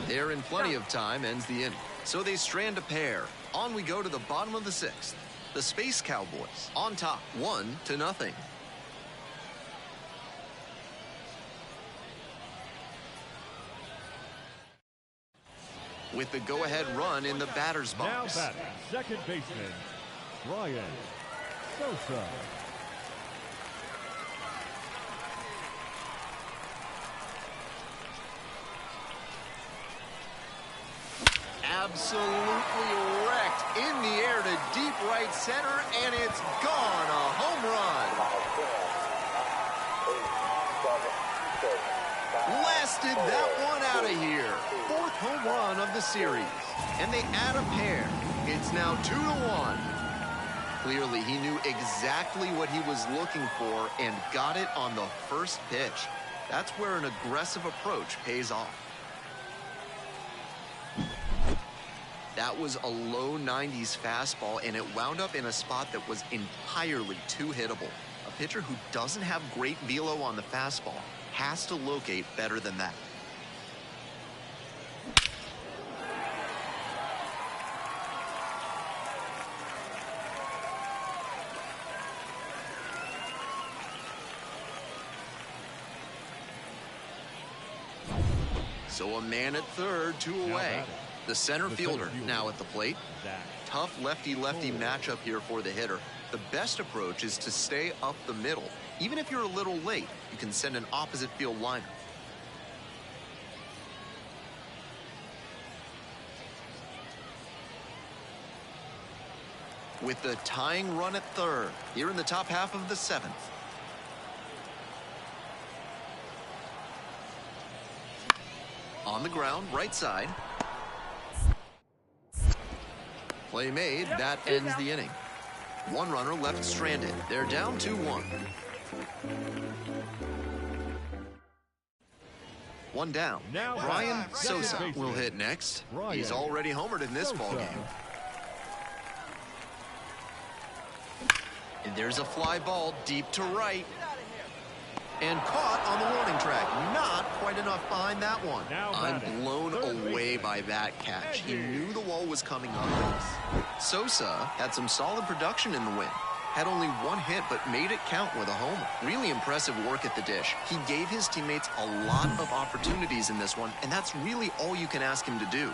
They're in plenty of time, ends the inning. So they strand a pair. On we go to the bottom of the 6th. The Space Cowboys on top, 1-0. With the go-ahead run in the batter's box. Now batting, second baseman, Bryan Sosa. absolutely wrecked in the air to deep right center, and it's gone. A home run. Blasted that one out of here. Fourth home run of the series. And they add a pair. It's now 2-1. Clearly, he knew exactly what he was looking for and got it on the first pitch. That's where an aggressive approach pays off. That was a low 90s fastball, and it wound up in a spot that was entirely too hittable. A pitcher who doesn't have great velo on the fastball has to locate better than that. So a man at third, 2 away. The center fielder now at the plate. Tough lefty-lefty matchup here for the hitter. The best approach is to stay up the middle. Even if you're a little late, you can send an opposite field liner. With the tying run at third, here in the top half of the 7th. On the ground, right side. Play made, that ends the inning. One runner left stranded. They're down 2-1. One down. Now Bryan Sosa will hit next. He's already homered in this ballgame. And there's a fly ball deep to right. And caught on the warning track. Not quite enough behind that one. I'm blown away by that catch. He knew the wall was coming up. Sosa had some solid production in the win. Had only one hit, but made it count with a homer. Really impressive work at the dish. He gave his teammates a lot of opportunities in this one, and that's really all you can ask him to do.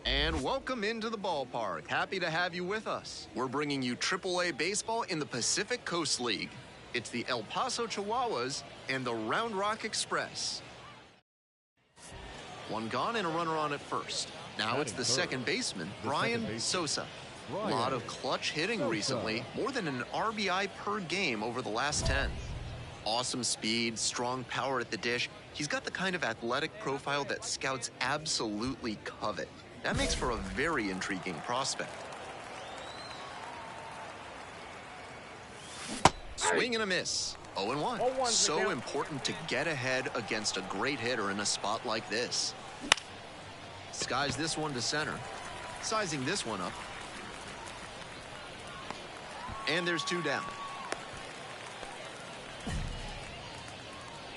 And welcome into the ballpark. Happy to have you with us. We're bringing you AAA baseball in the Pacific Coast League. It's the El Paso Chihuahuas and the Round Rock Express. One gone and a runner on at first. Now it's the second baseman, Bryan Sosa. A lot of clutch hitting recently, more than an RBI per game over the last 10. Awesome speed, strong power at the dish. He's got the kind of athletic profile that scouts absolutely covet. That makes for a very intriguing prospect. Swing and a miss. 0-1. So important to get ahead against a great hitter in a spot like this. Skies this one to center. Sizing this one up. And there's 2 down.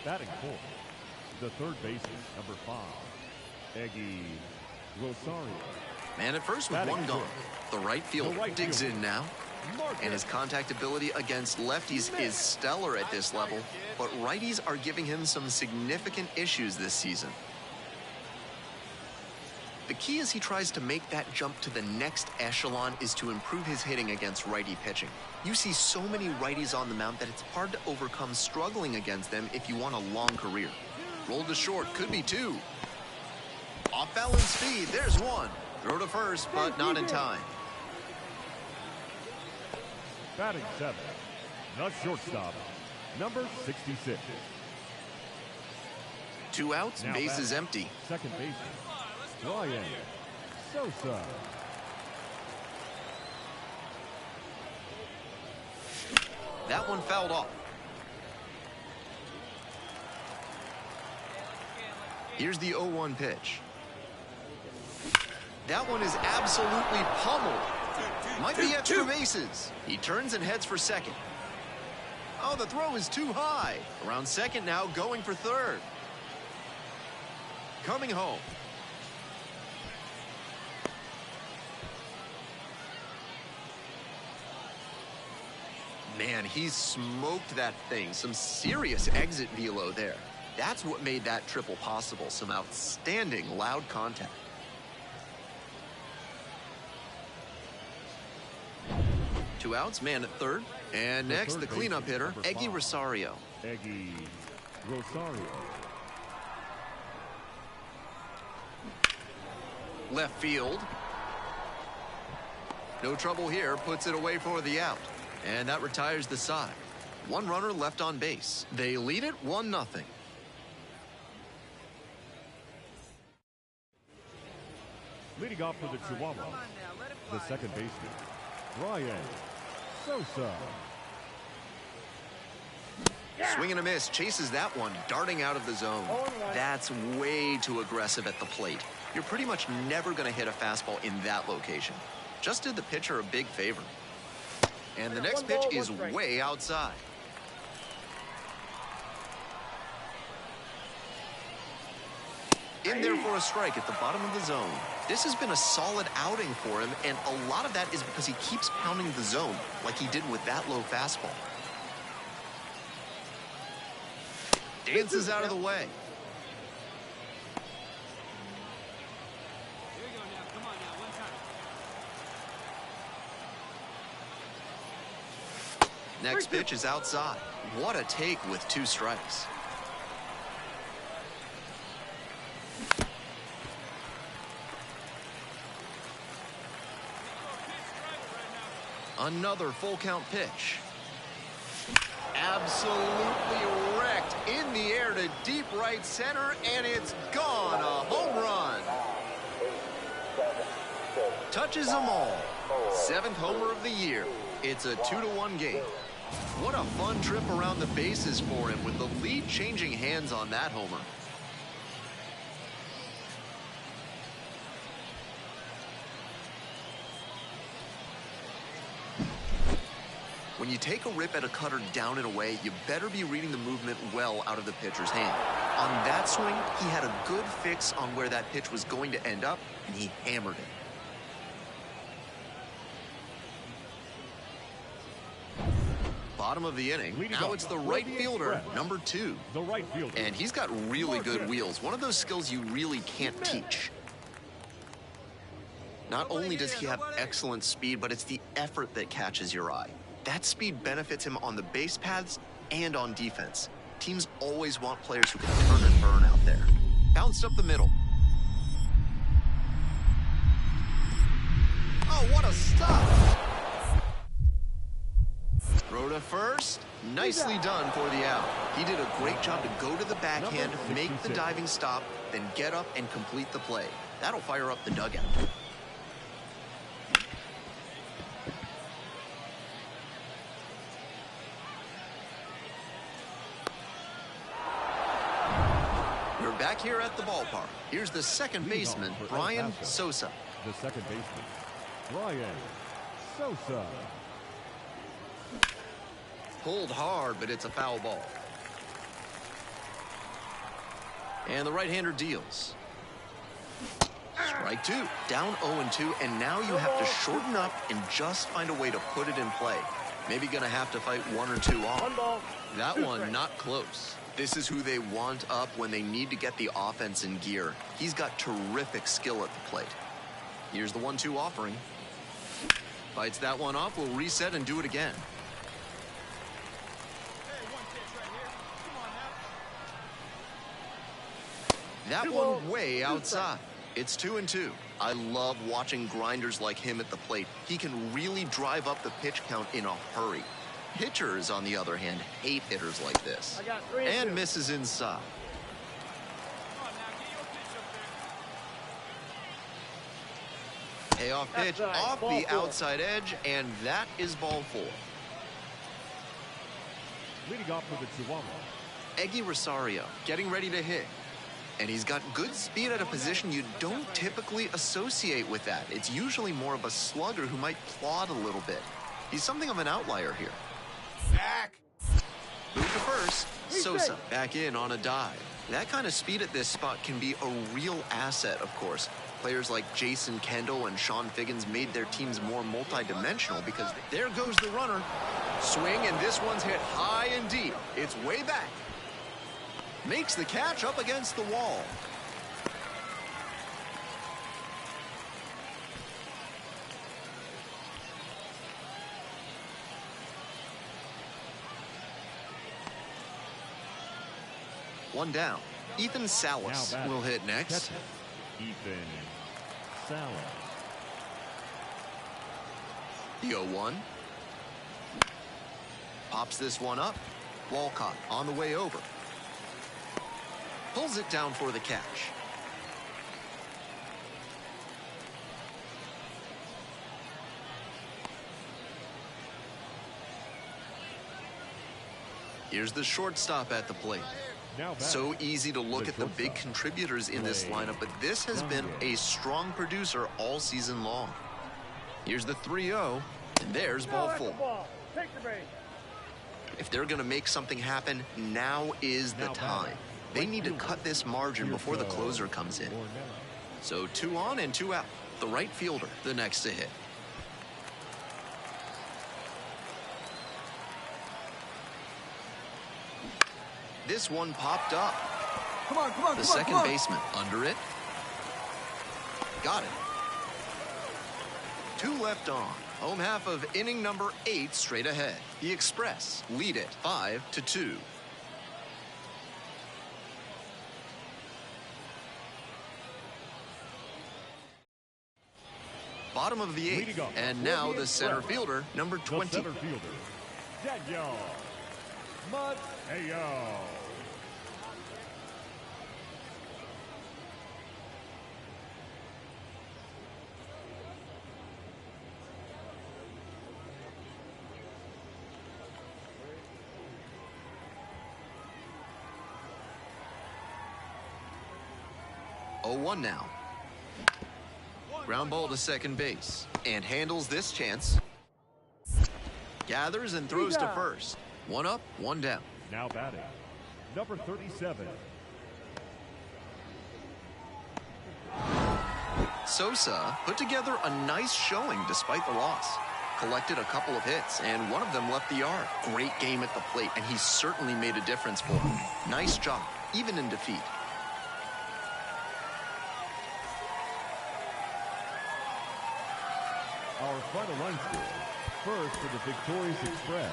Batting fourth, the third baseman, number 5, Eggy Rosario. Man at first with one gone. The right fielder digs in now. And his contact ability against lefties is stellar at this level, but righties are giving him some significant issues this season. The key as he tries to make that jump to the next echelon is to improve his hitting against righty pitching. You see so many righties on the mound that it's hard to overcome struggling against them if you want a long career. Rolled to short, could be 2. Off balance speed, there's 1. Throw to first, but not in time. Batting 7, the shortstop, number 66. 2 outs, Now base is batting, empty. second baseman, Bryan Sosa. That one fouled off. Here's the 0-1 pitch. That one is absolutely pummeled. Might be extra bases. He turns and heads for second. Oh, the throw is too high. Around second now, going for third. Coming home. Man, he smoked that thing. Some serious exit velo there. That's what made that triple possible. Some outstanding loud contact. Two outs, man at third. And next, the cleanup hitter, Eggy Rosario. Eggy Rosario. Left field. No trouble here, puts it away for the out. And that retires the side. One runner left on base. They lead it 1-0. Leading off for the Chihuahua, the second baseman, Bryan Sosa. Swing and a miss, chases that one, darting out of the zone. That's way too aggressive at the plate. You're pretty much never going to hit a fastball in that location. Just did the pitcher a big favor. And the next pitch is way outside. In there for a strike at the bottom of the zone. This has been a solid outing for him, and a lot of that is because he keeps pounding the zone like he did with that low fastball. Dances out of the way. Here we go now. Come on now. One time. Next pitch is outside. What a take with 2 strikes. Another full count pitch. Absolutely wrecked in the air to deep right center, and it's gone. A home run. Touches them all. 7th homer of the year. It's a 2-1 game. What a fun trip around the bases for him with the lead changing hands on that homer. When you take a rip at a cutter down and away, you better be reading the movement well out of the pitcher's hand. On that swing, he had a good fix on where that pitch was going to end up, and he hammered it. Bottom of the inning. Now it's the right fielder, number 2. The right fielder. And he's got really good wheels. One of those skills you really can't teach. Not only does he have excellent speed, but it's the effort that catches your eye. That speed benefits him on the base paths and on defense. Teams always want players who can turn and burn out there. Bounced up the middle. Oh, what a stop! Throw to first. Nicely done for the out. He did a great job to go to the backhand, make the diving stop, then get up and complete the play. That'll fire up the dugout. Back here at the ballpark. Here's the second baseman, Bryan Sosa. The second baseman, Bryan Sosa. Pulled hard, but it's a foul ball. And the right-hander deals. Strike 2. Down 0-2, and now you have to shorten up and just find a way to put it in play. Maybe gonna have to fight 1 or 2 off. That one not close. This is who they want up when they need to get the offense in gear. He's got terrific skill at the plate. Here's the 1-2 offering. Bites that one off, we'll reset and do it again. That one way outside. It's 2-2. I love watching grinders like him at the plate. He can really drive up the pitch count in a hurry. Pitchers, on the other hand, hate hitters like this. And misses inside. Payoff pitch off the outside edge, and that is ball 4. Leading off for the Chihuahua, Eggy Rosario getting ready to hit. And he's got good speed at a position you don't typically associate with that. It's usually more of a slugger who might plod a little bit. He's something of an outlier here. Zach! Move to first. Sosa back in on a dive. That kind of speed at this spot can be a real asset, of course. Players like Jason Kendall and Sean Figgins made their teams more multi-dimensional because there goes the runner. Swing, and this one's hit high and deep. It's way back. Makes the catch up against the wall. One down. Ethan Salas will hit next. Ethan Salas. The 0-1. Pops this one up. Walcott on the way over. Pulls it down for the catch. Here's the shortstop at the plate. So easy to look at the big contributors in this lineup, but this has been a strong producer all season long. Here's the 3-0, and there's ball full. If they're going to make something happen, now is the time. They need to cut this margin before the closer comes in. So 2 on and 2 out. The right fielder, the next to hit. This one popped up. Come on, come on, The second baseman under it. Got it. 2 left on. Home half of inning number 8 straight ahead. The Express lead it 5-2. Bottom of the 8th, and now the center fielder, number 20. The center fielder, Daniel Mateo. Oh, 1 now. Ground ball to second base, and handles this chance. Gathers and throws to first. 1 up, 1 down. Now batting, number 37. Sosa put together a nice showing despite the loss. Collected a couple of hits, and one of them left the yard. Great game at the plate, and he certainly made a difference for him. Nice job, even in defeat. Our final line score, first for the victorious Express,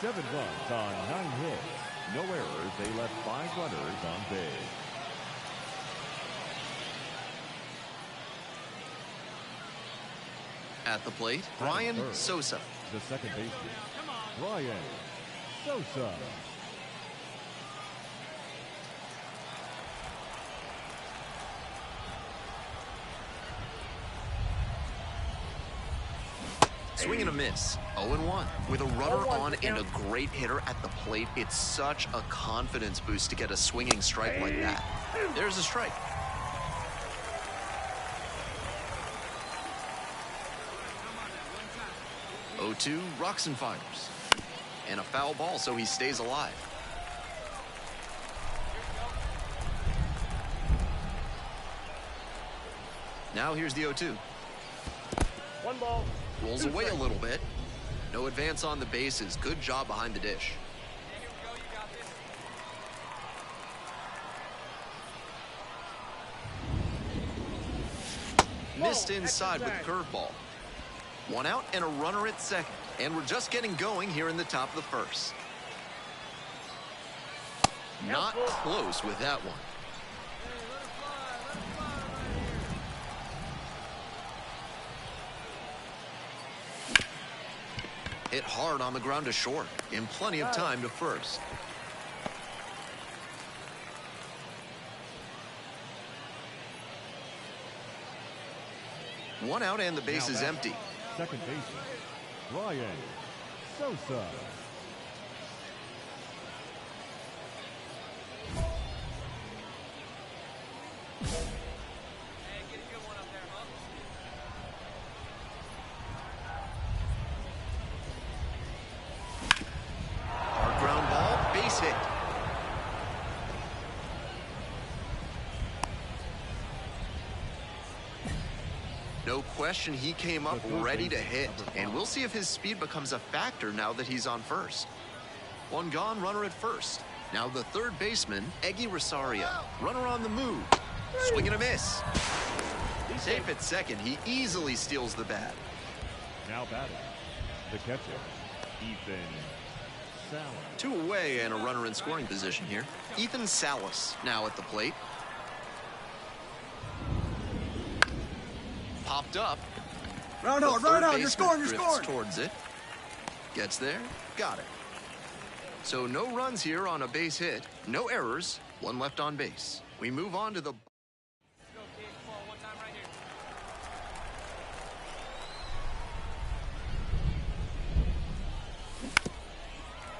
7 runs on 9 hits. No errors, they left 5 runners on base. At the plate, Bryan Sosa. The second baseman, Bryan Sosa. Swing and a miss. 0-1. With a runner on and a great hitter at the plate, it's such a confidence boost to get a swinging strike like that. There's a strike. Oh, 2, rocks and fires. And a foul ball, so he stays alive. Now here's the 0-2. 1 ball. Rolls away a little bit. No advance on the bases. Good job behind the dish. Missed inside with the curveball. 1 out and a runner at second. And we're just getting going here in the top of the first. Not close with that one. Hit hard on the ground to short, in plenty of time to first. One out and the base is empty. Second baseman, Bryan Sosa. No question he came up ready to hit, and we'll see if his speed becomes a factor now that he's on first. One gone, runner at first. Now the third baseman, Eggy Rosario. Runner on the move. Swing and a miss. Safe at second, he easily steals the bat. Now batting, the catcher, Ethan Salas. 2 away and a runner in scoring position here. Ethan Salas now at the plate. Popped up. Round on, Third right on. You're baseman scoring, you're drifts scoring. towards it. Gets there. Got it. So no runs here on a base hit. No errors. 1 left on base. We move on to the... Go, kid. Come on, one time right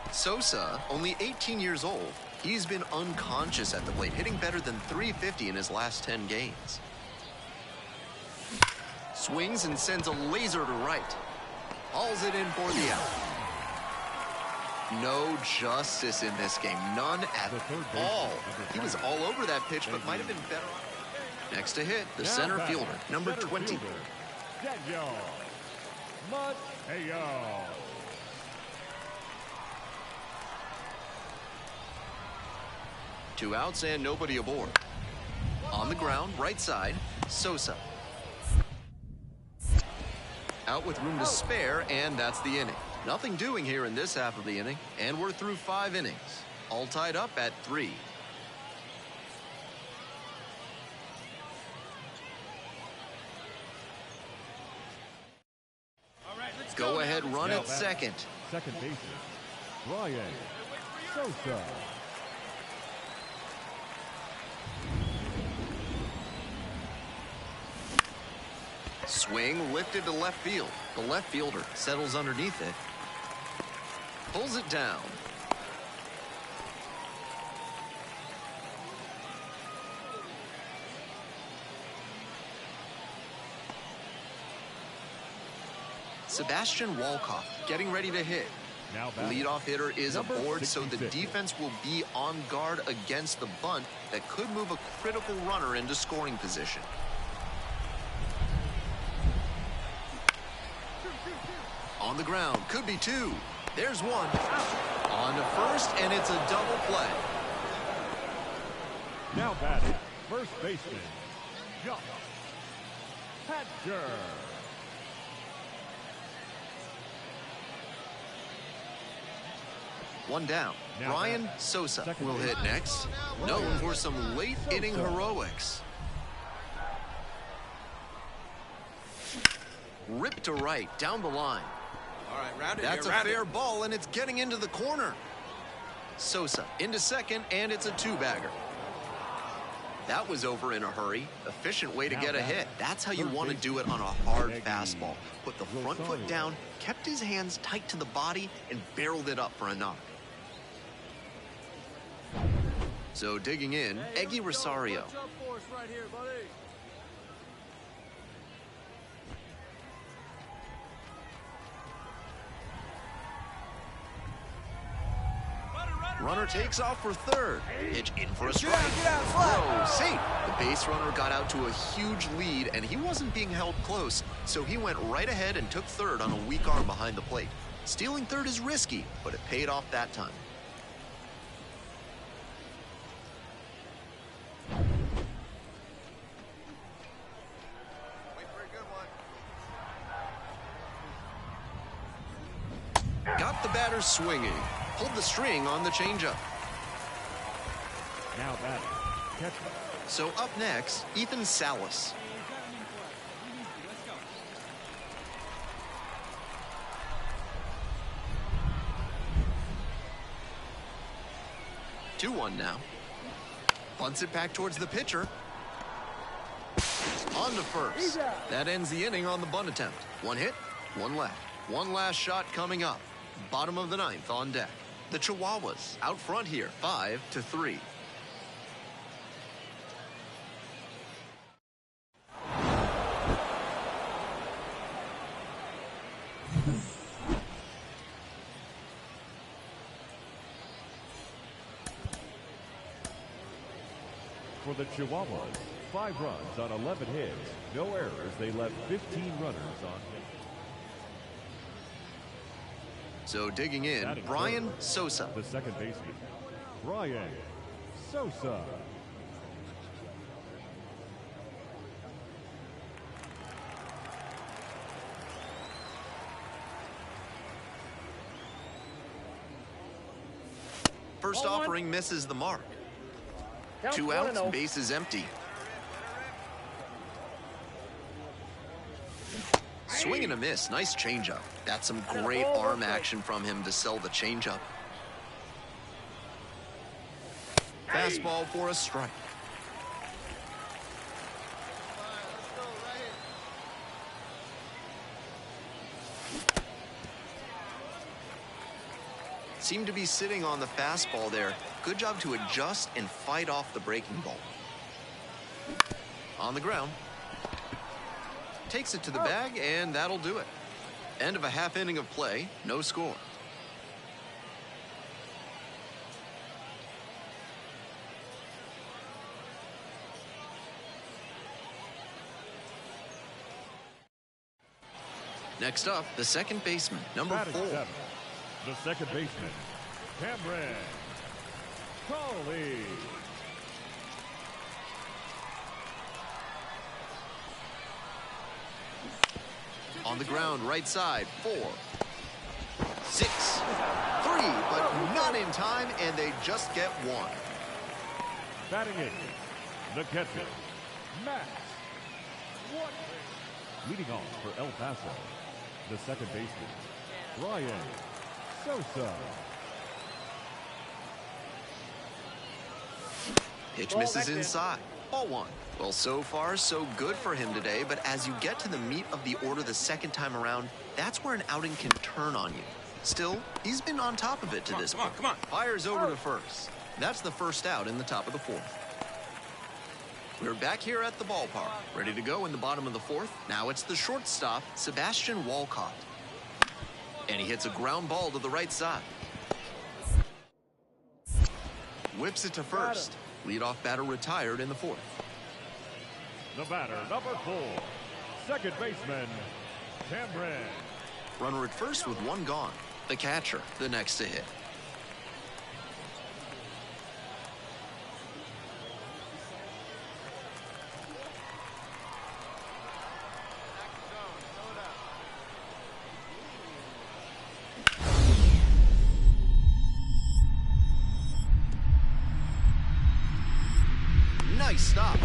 here. Sosa, only 18 years old. He's been unconscious at the plate, hitting better than .350 in his last 10 games. Swings and sends a laser to right. Hauls it in for the out. No justice in this game. None at all. He was all over that pitch, but might have been better. Next to hit, the center fielder, number 20. Daniel Mateo. 2 outs and nobody aboard. On the ground, right side, Sosa. Out with room to spare, and that's the inning. Nothing doing here in this half of the inning, and we're through 5 innings. All tied up at 3. All right, let's Go ahead, run Now at back. second. Second baseman, Bryan Sosa. Swing lifted to left field. The left fielder settles underneath it. Pulls it down. Sebastian Walcott getting ready to hit. Now batting, Leadoff hitter is number aboard, so the 66. defense will be on guard against the bunt that could move a critical runner into scoring position. On the ground, could be 2. There's 1. On to first, and it's a double play. Now batting, first baseman, Josh Hatcher. One down. Now Bryan back. Sosa Second will hit base. next. Known for some late inning heroics. Ripped to right, down the line. All right, round it That's here, a round fair it. ball, and it's getting into the corner. Sosa into second, and it's a 2-bagger. That was over in a hurry. Efficient way to Now get a back. hit. That's how you Third want to baseman, do it on a hard Eggy fastball. Put the front foot Rosario. down, kept his hands tight to the body, and barreled it up for a knock. So digging in, Eggy Rosario. Watch out for us right here, buddy. Runner takes off for third. Pitch in for a strike. Get out, fly. Throw, safe. The base runner got out to a huge lead, and he wasn't being held close, so he went right ahead and took third on a weak arm behind the plate. Stealing third is risky, but it paid off that time. Wait for a good one. Got the batter swinging. Pulled the string on the changeup. Now batting, catcher, So up next, Ethan Salas. Let's go. 2-1 now. Bunts it back towards the pitcher. On to first. That ends the inning on the bunt attempt. 1 hit, 1 left. One last shot coming up. Bottom of the 9th on deck. The Chihuahuas out front here, 5-3. for the Chihuahuas, 5 runs on 11 hits. No errors. They left 15 runners on hit. So digging in, Batting Bryan third, Sosa. the second baseman, Bryan Sosa. First offering misses the mark. 2 outs, base is empty. Swing and a miss, nice changeup. That's some great arm action from him to sell the changeup. Fastball for a strike. Seemed to be sitting on the fastball there. Good job to adjust and fight off the breaking ball. On the ground. Takes it to the bag, and that'll do it. End of a half inning of play, no score. Next up, the second baseman, number Batting 4. seventh, the second baseman, Cameron Crawley. On the ground, right side, 4, 6, 3, but not in time, and they just get 1. Batting eighth, the catcher, Matt Watkins. Leading off for El Paso, the second baseman, Bryan Sosa. Pitch misses inside. Ball 1. Well, so far, so good for him today, but as you get to the meat of the order the second time around, that's where an outing can turn on you. Still, he's been on top of it to this point. Come on. Fires over to first. That's the first out in the top of the 4th. We're back here at the ballpark, ready to go in the bottom of the 4th. Now it's the shortstop, Sebastian Walcott. And he hits a ground ball to the right side. Whips it to first. Leadoff batter retired in the 4th. The batter, number 4, second baseman, Cameron. Runner at first with 1 gone. The catcher, the next to hit. Nice stop.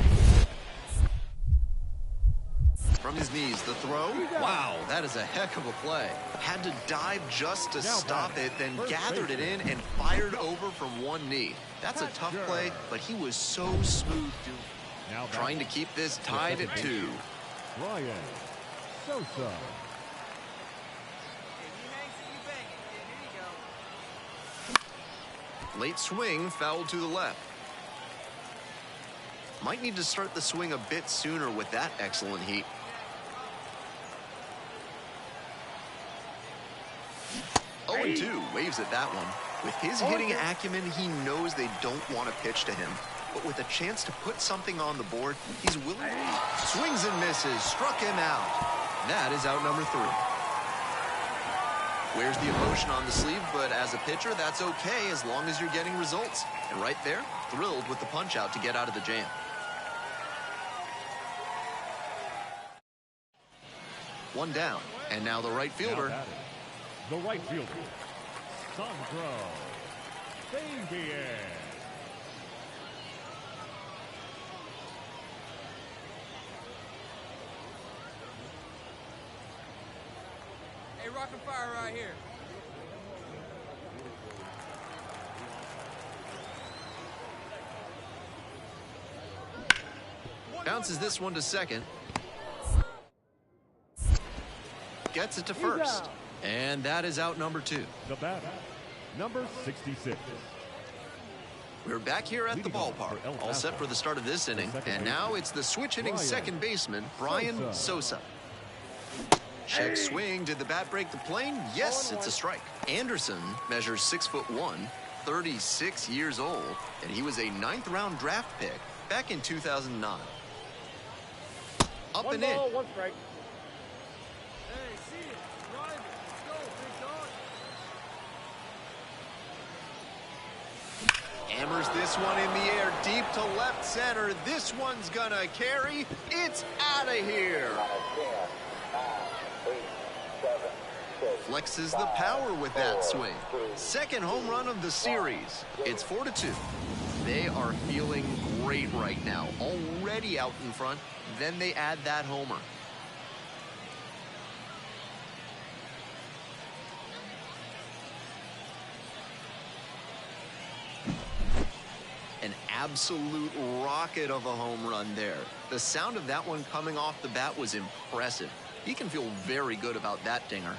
From his knees, the throw. Wow, that is a heck of a play. Had to dive just to stop it, then gathered it in and fired over from 1 knee. That's a tough play, but he was so smooth doing it. Trying to keep this tied at 2. Bryan Sosa. Late swing, foul to the left. Might need to start the swing a bit sooner with that excellent heat. Oh, 2 waves at that one. With his hitting acumen, he knows they don't want to pitch to him. But with a chance to put something on the board, he's willing. Swings and misses, struck him out. That is out number 3. Wears the emotion on the sleeve, but as a pitcher, that's okay as long as you're getting results. And right there, thrilled with the punch out to get out of the jam. One down, and now the right fielder. The right fielder, Sandro Fabian. Hey, rock and fire right here. Bounces this one to second. Gets it to first. And that is out number 2. The batter, number 66. We're back here at the ballpark, all set for the start of this inning. And now it's the switch-hitting second baseman, Bryan Sosa. Check swing. Did the bat break the plane? Yes, it's a strike. Anderson measures 6'1", 36 years old, and he was a 9th-round draft pick back in 2009. Up One and in. ball, one strike. Hey, see it. Drive it. Let's go, big dog. Hammers this one in the air, deep to left center. This one's gonna carry. It's out of here. 10, 9, 8, 7, 6, Flexes the power with that swing. Second home run of the series. It's 4-2. They are feeling great right now. Already out in front. Then they add that homer. An absolute rocket of a home run there. The sound of that one coming off the bat was impressive. He can feel very good about that dinger.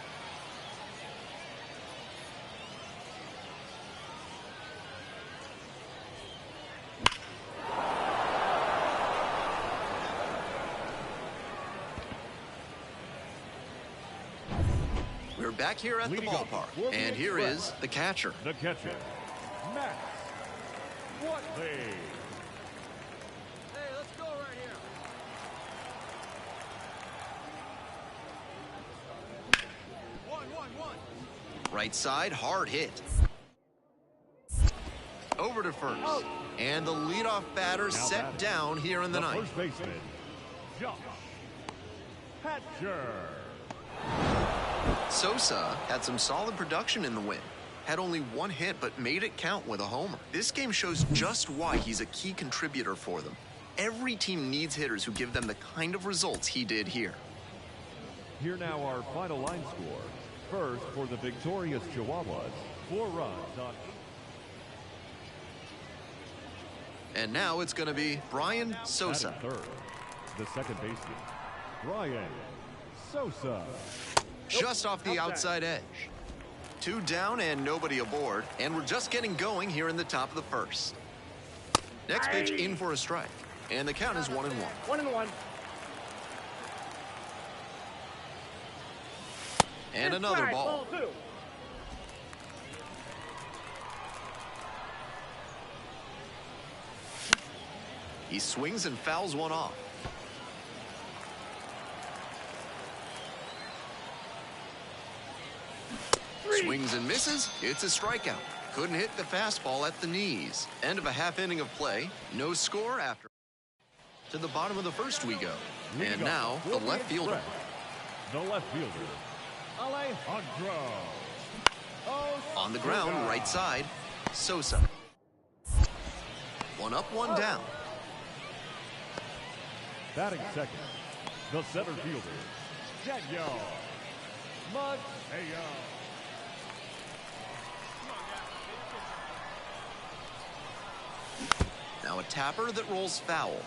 We're back here at the Leading off ballpark, for the and here Express. is the catcher. The catcher, Max Watley. Hey, let's go right here. One. Right side, hard hit. Over to first. And the leadoff batter set batting, down here in the ninth. First baseman, Josh Hatcher. Sosa had some solid production in the win. Had only one hit, but made it count with a homer. This game shows just why he's a key contributor for them. Every team needs hitters who give them the kind of results he did here. Here now our final line score. First for the victorious Chihuahuas, 4 runs on. And now it's going to be Bryan Sosa. Batting third, the second baseman, Bryan Sosa. Just off the outside edge. 2 down and nobody aboard. And we're just getting going here in the top of the first. Next pitch in for a strike. And the count is 1-1. 1-1. And another ball. Ball 2. He swings and fouls one off. Swings and misses. It's a strikeout. Couldn't hit the fastball at the knees. End of a half inning of play. No score after. To the bottom of the first we go. And now the left fielder. The left fielder, Alejandro. On the ground, right side, Sosa. 1 up, 1 down. Batting second, the center fielder, Daniel Mateo. Now a tapper that rolls foul.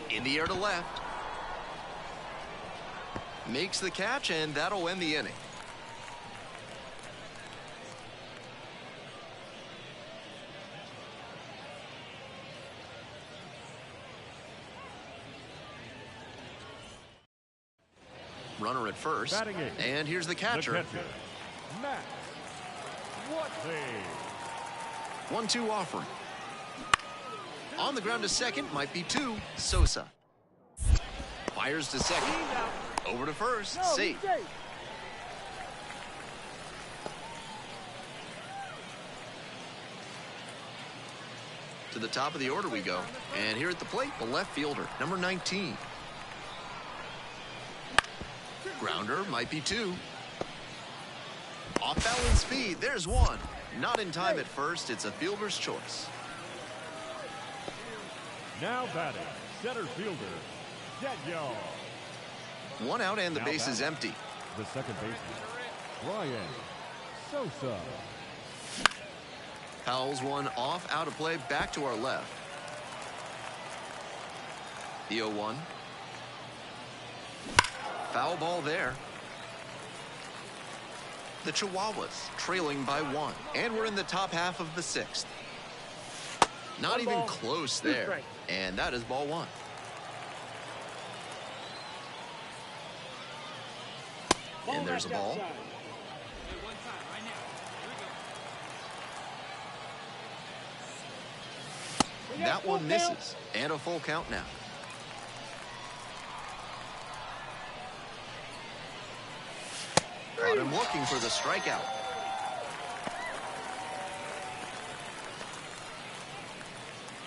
In the air to left. Makes the catch, and that'll end the inning. Runner at first. Batting eighth, and here's the catcher. The catcher, Max Watley. 1-2 offering. On the ground to second, might be 2. Sosa. Fires to second. Over to first. Safe. To the top of the order we go. And here at the plate, the left fielder, number 19. Grounder, might be 2. Off balance speed, there's 1. Not in time at first, it's a fielder's choice. Now batting, center fielder, Daniel. 1 out and the Now base is batting, empty. The second baseman, Bryan Sosa. Fouls one off, out of play, back to our left. The 0-1. Foul ball there. The Chihuahuas trailing by 1. And we're in the top half of the 6th. Not even close there. And that is ball 1. And there's a ball. That one misses. And a full count now. Caught him looking for the strikeout.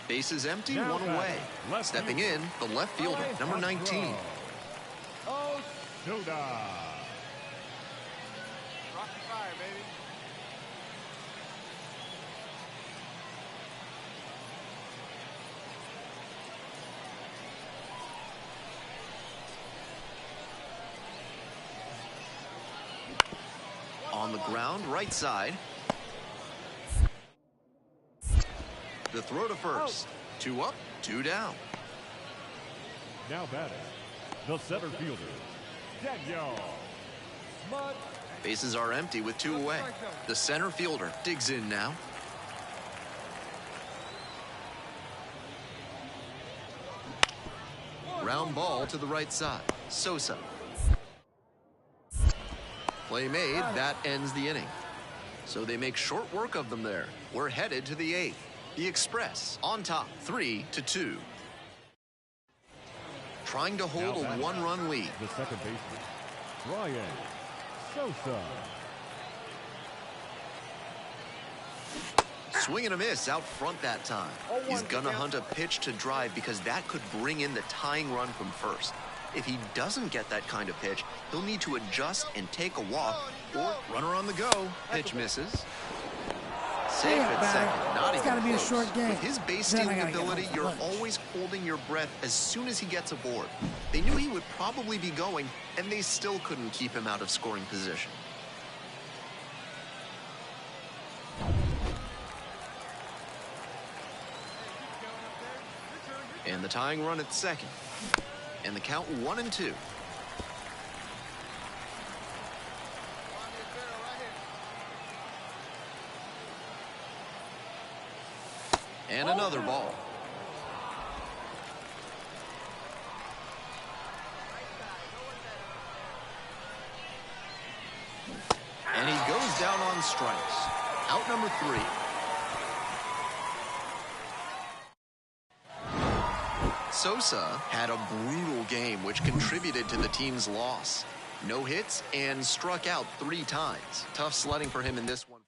Bases empty, Now one away. Stepping in, the left fielder, number 19. Sosa. Rock the fire, baby. On the ground, right side. The throw to first. 2 up, 2 down. Now batting, the center fielder, Daniel. Bases are empty with 2 away. The center fielder digs in now. Round ball to the right side. Sosa. Play made, that ends the inning. So they make short work of them there. We're headed to the 8th. The Express on top, 3-2. Trying to hold a 1-run lead. The second baseman, Bryan. Sosa. Swing and a miss out front that time. He's gonna hunt a pitch to drive because that could bring in the tying run from first. If he doesn't get that kind of pitch, he'll need to adjust and take a walk or runner on the go. Pitch misses. Safe at second, not even gotta be a close. short game. With his base Then I stealing gotta get ability, home for you're lunch. always holding your breath as soon as he gets aboard. They knew he would probably be going, and they still couldn't keep him out of scoring position. And the tying run at second. And the count 1-2. And another ball. And he goes down on strikes. Out number 3. Sosa had a brutal game, which contributed to the team's loss. No hits and struck out 3 times. Tough sledding for him in this one.